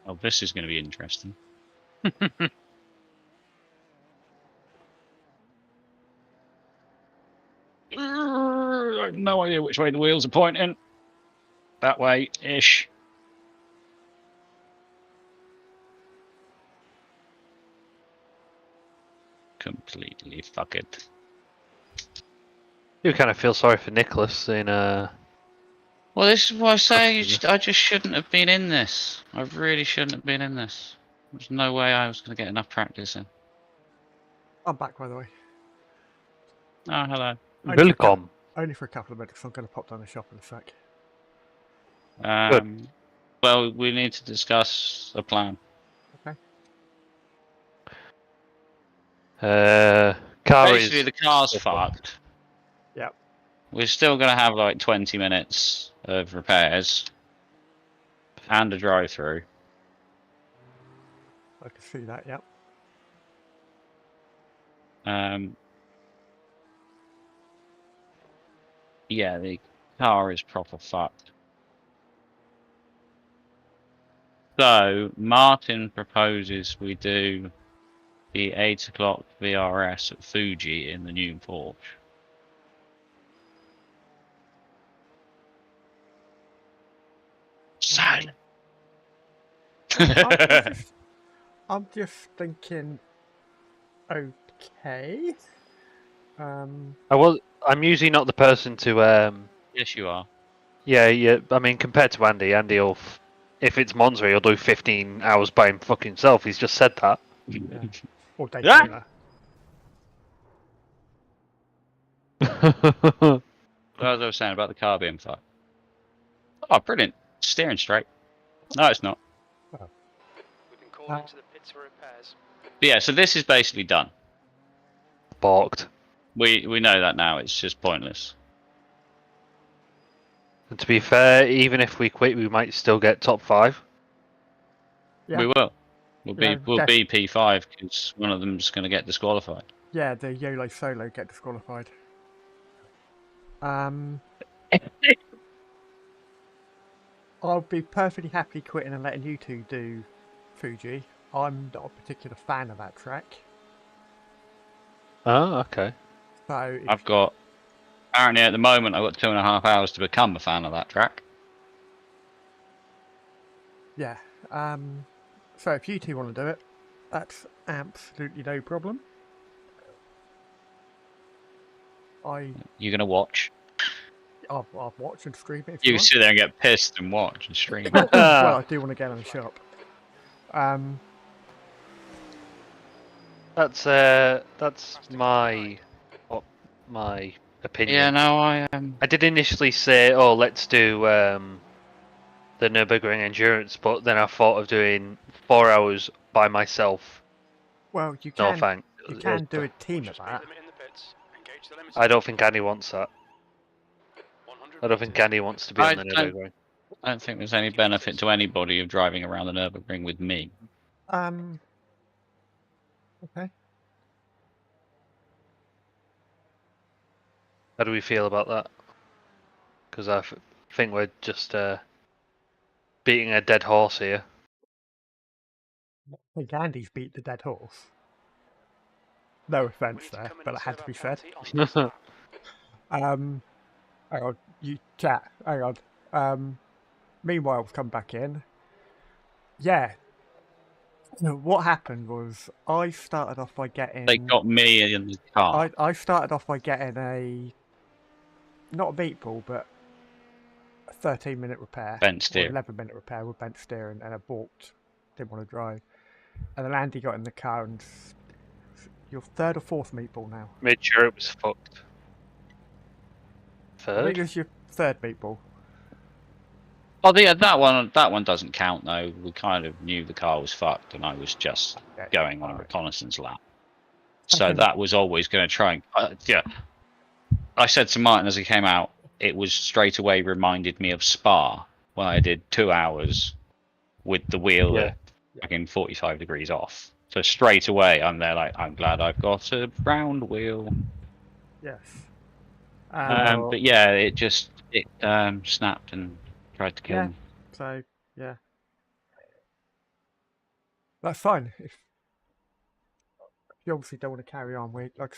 Oh, this is going to be interesting. I have no idea which way the wheels are pointing. That way-ish. Completely fuck it. You kind of feel sorry for Nicholas in Well, this is why I say Absolutely. I just shouldn't have been in this. I really shouldn't have been in this. There's no way I was going to get enough practice in. I'm back, by the way. Oh, hello. Welcome. Only for a couple of minutes. I'm going to pop down the shop in a sec. Well, we need to discuss a plan. Okay. Car Basically, is the car's still fucked. fucked. Yep. We're still going to have like 20 minutes of repairs and a drive-through. I can see that, yep. Yeah, the car is proper fucked. So, Martin proposes we do the 8 o'clock VRS at Fuji in the new Porsche. Sad. I'm just thinking, okay. I'm usually not the person to Yes, you are. yeah. I mean, compared to Andy, Andy'll if it's Monza, he'll do 15 hours by him fucking himself. He's just said that. Yeah. Or Yeah. Daytona. As I was saying about the car being fucked. Oh, brilliant. Steering straight. No, it's not. We've been called into the pits for repairs. But yeah, so this is basically done. Balked. We know that now. It's just pointless. And to be fair, even if we quit, we might still get top 5. Yeah. We will. We'll Yeah, be P5 because one of them's going to get disqualified. Yeah, the YOLO solo get disqualified. I'll be perfectly happy quitting and letting you two do Fuji. I'm not a particular fan of that track. Oh, okay. So I've got, apparently at the moment, I've got 2.5 hours to become a fan of that track. yeah. So if you two want to do it, that's absolutely no problem. You're going to watch. I'll watch and stream it if You you can want. sit there and get pissed and watch and stream. Well, I do want to get in the shop. That's my opinion. Yeah, no, I am. I did initially say, oh, let's do the Nürburgring Endurance, but then I thought of doing 4 hours by myself. Well, you No can. thanks. You can do a team of Speed that. limit in the pits. Engage the limits. I don't think Andy wants that. 100 I don't think meters. Andy wants to be on the Nürburgring. I don't think there's any benefit to anybody of driving around the Nürburgring with me. Okay. How do we feel about that? Because I think we're just beating a dead horse here. I think Andy's beat the dead horse. No We offence need to there, come in but and it had serve to our be said. penalty on this lap. Hang on, you chat. Hang on. Meanwhile, come back in. Yeah. No, what happened was I started off by getting. They got me in the car. I started off by getting a not a meatball, but a 13-minute repair Bent or steer. 11-minute repair with bent steering, and I balked. Didn't want to drive. And then Andy got in the car and your third or fourth meatball now. Made sure it was fucked. I think Third? it's your third meatball. Oh, yeah, that one doesn't count though. We kind of knew the car was fucked, and I was just Yeah, going on a alright. reconnaissance lap. I So can- that was always going to try and yeah. I said to Martin as he came out, it was straight away reminded me of Spa when I did 2 hours with the wheel Yeah. at fucking 45 degrees off. So straight away I'm there like, I'm glad I've got a round wheel. Yes. But yeah, it snapped and tried to kill Yeah. me. So yeah, that's fine. If you obviously don't want to carry on, we like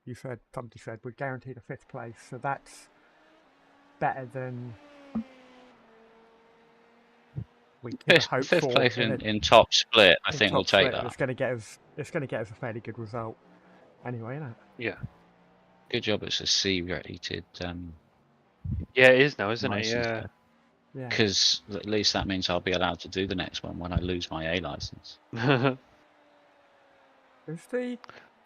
you said, somebody said, we're guaranteed a 5th place, so that's better than we could hope Fifth for place in in top split, I in think top we'll take split. that. It's going to get us a fairly good result, anyway, isn't it? Yeah. Good job it's a C-rated Yeah, it is now, isn't it? license. Yeah. Yeah. Because at least that means I'll be allowed to do the next one when I lose my A license. Is the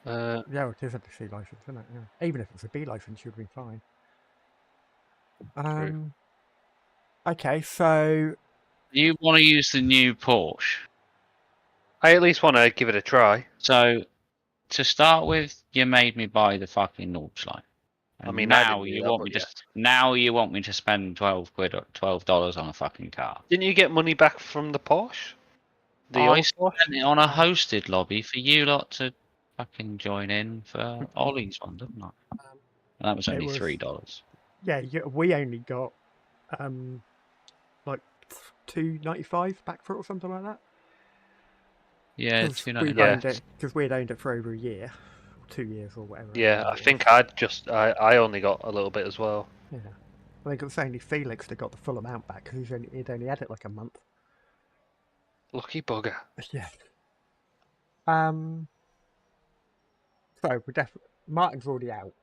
uh, yeah, it is a C license, isn't it? Yeah. Even if it's a B license, you'd be fine. Okay, so You want to use the new Porsche? I at least want to give it a try. So to start with, you made me buy the fucking Nordschleife. I mean, I didn't do that, but yeah. Now you want me to spend $12 or $12 on a fucking car. Didn't you get money back from the Porsche? The I old spent Porsche? it on a hosted lobby for you lot to fucking join in for Ollie's one, didn't I? And that was it only was- $3. yeah, we only got like $2.95 back for it or something like that. Yeah, Because $2.99. we'd owned it because we'd owned it for over a year, 2 years or whatever. Yeah, I think I only got a little bit as well. Yeah, I think it was only Felix that got the full amount back because he'd only had it like a month. Lucky bugger. Yeah. So we're definitely Martin's already out.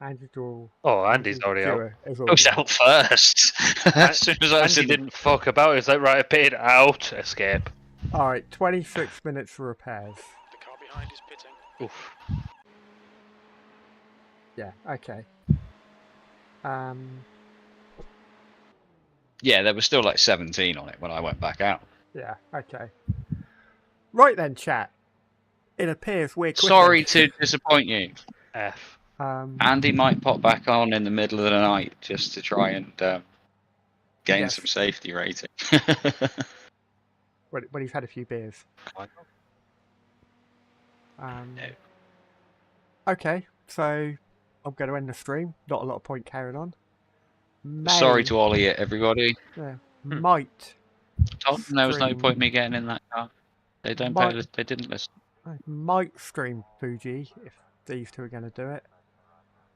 Andy's all. Oh, Andy's already out. Is I was already out first. As soon as I was Andy in the didn't fuck about. He's like, right, I paid out. Escape. All right, 26 minutes for repairs. The car behind is pitting. Oof. Yeah. Okay. Yeah, there was still like 17 on it when I went back out. Yeah. Okay. Right then, chat. It appears we're quitting. Sorry to disappoint you. F. Andy might pop back on in the middle of the night just to try and gain Yes. some safety rating. when he's had a few beers. No. Okay, so I'm going to end the stream. Not a lot of point carrying on. Sorry to Ollie, everybody. Yeah, might Told them there was no Stream. point me getting in that car. They don't Might- pay, they didn't listen. I might stream Fuji if these two are going to do it.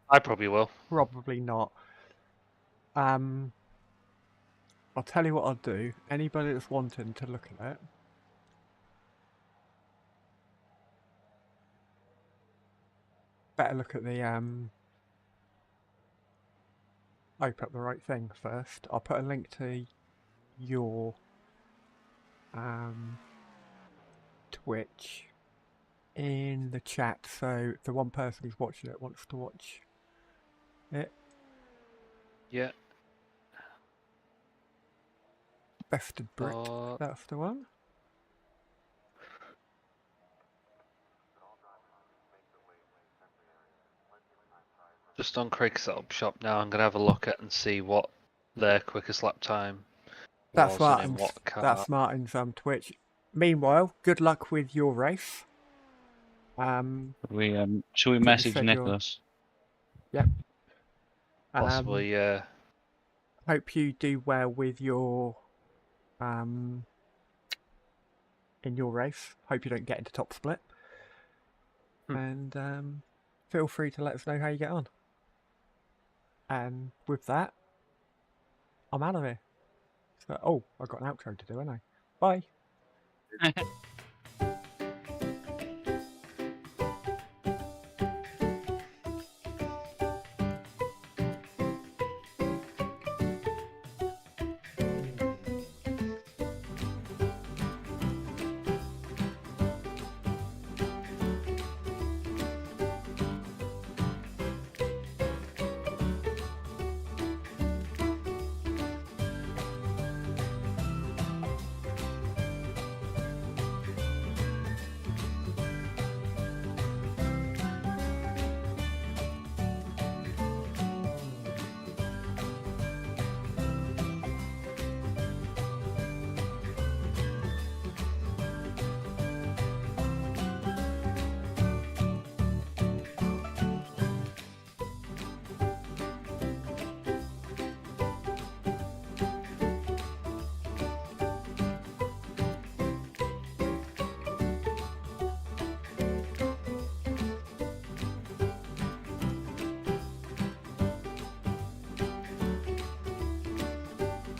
I probably will. Probably not. I'll tell you what I'll do. Anybody that's wanting to look at it, better look at the open up the right thing first. I'll put a link to your Twitch in the chat, so if the one person who's watching it wants to watch it. Yeah. Bested Brick, that's the one. Just on Craig's setup shop now. I'm gonna have a look at and see what their quickest lap time That's was and in Martin's. what car. That's Martin's Twitch. Meanwhile, good luck with your race. Shall we message said you're- Nicholas? Yep. Possibly, yeah. Hope you do well with your in your race. Hope you don't get into top split. And feel free to let us know how you get on. And with that, I'm out of here. So, oh, I've got an outro to do, haven't I? Bye.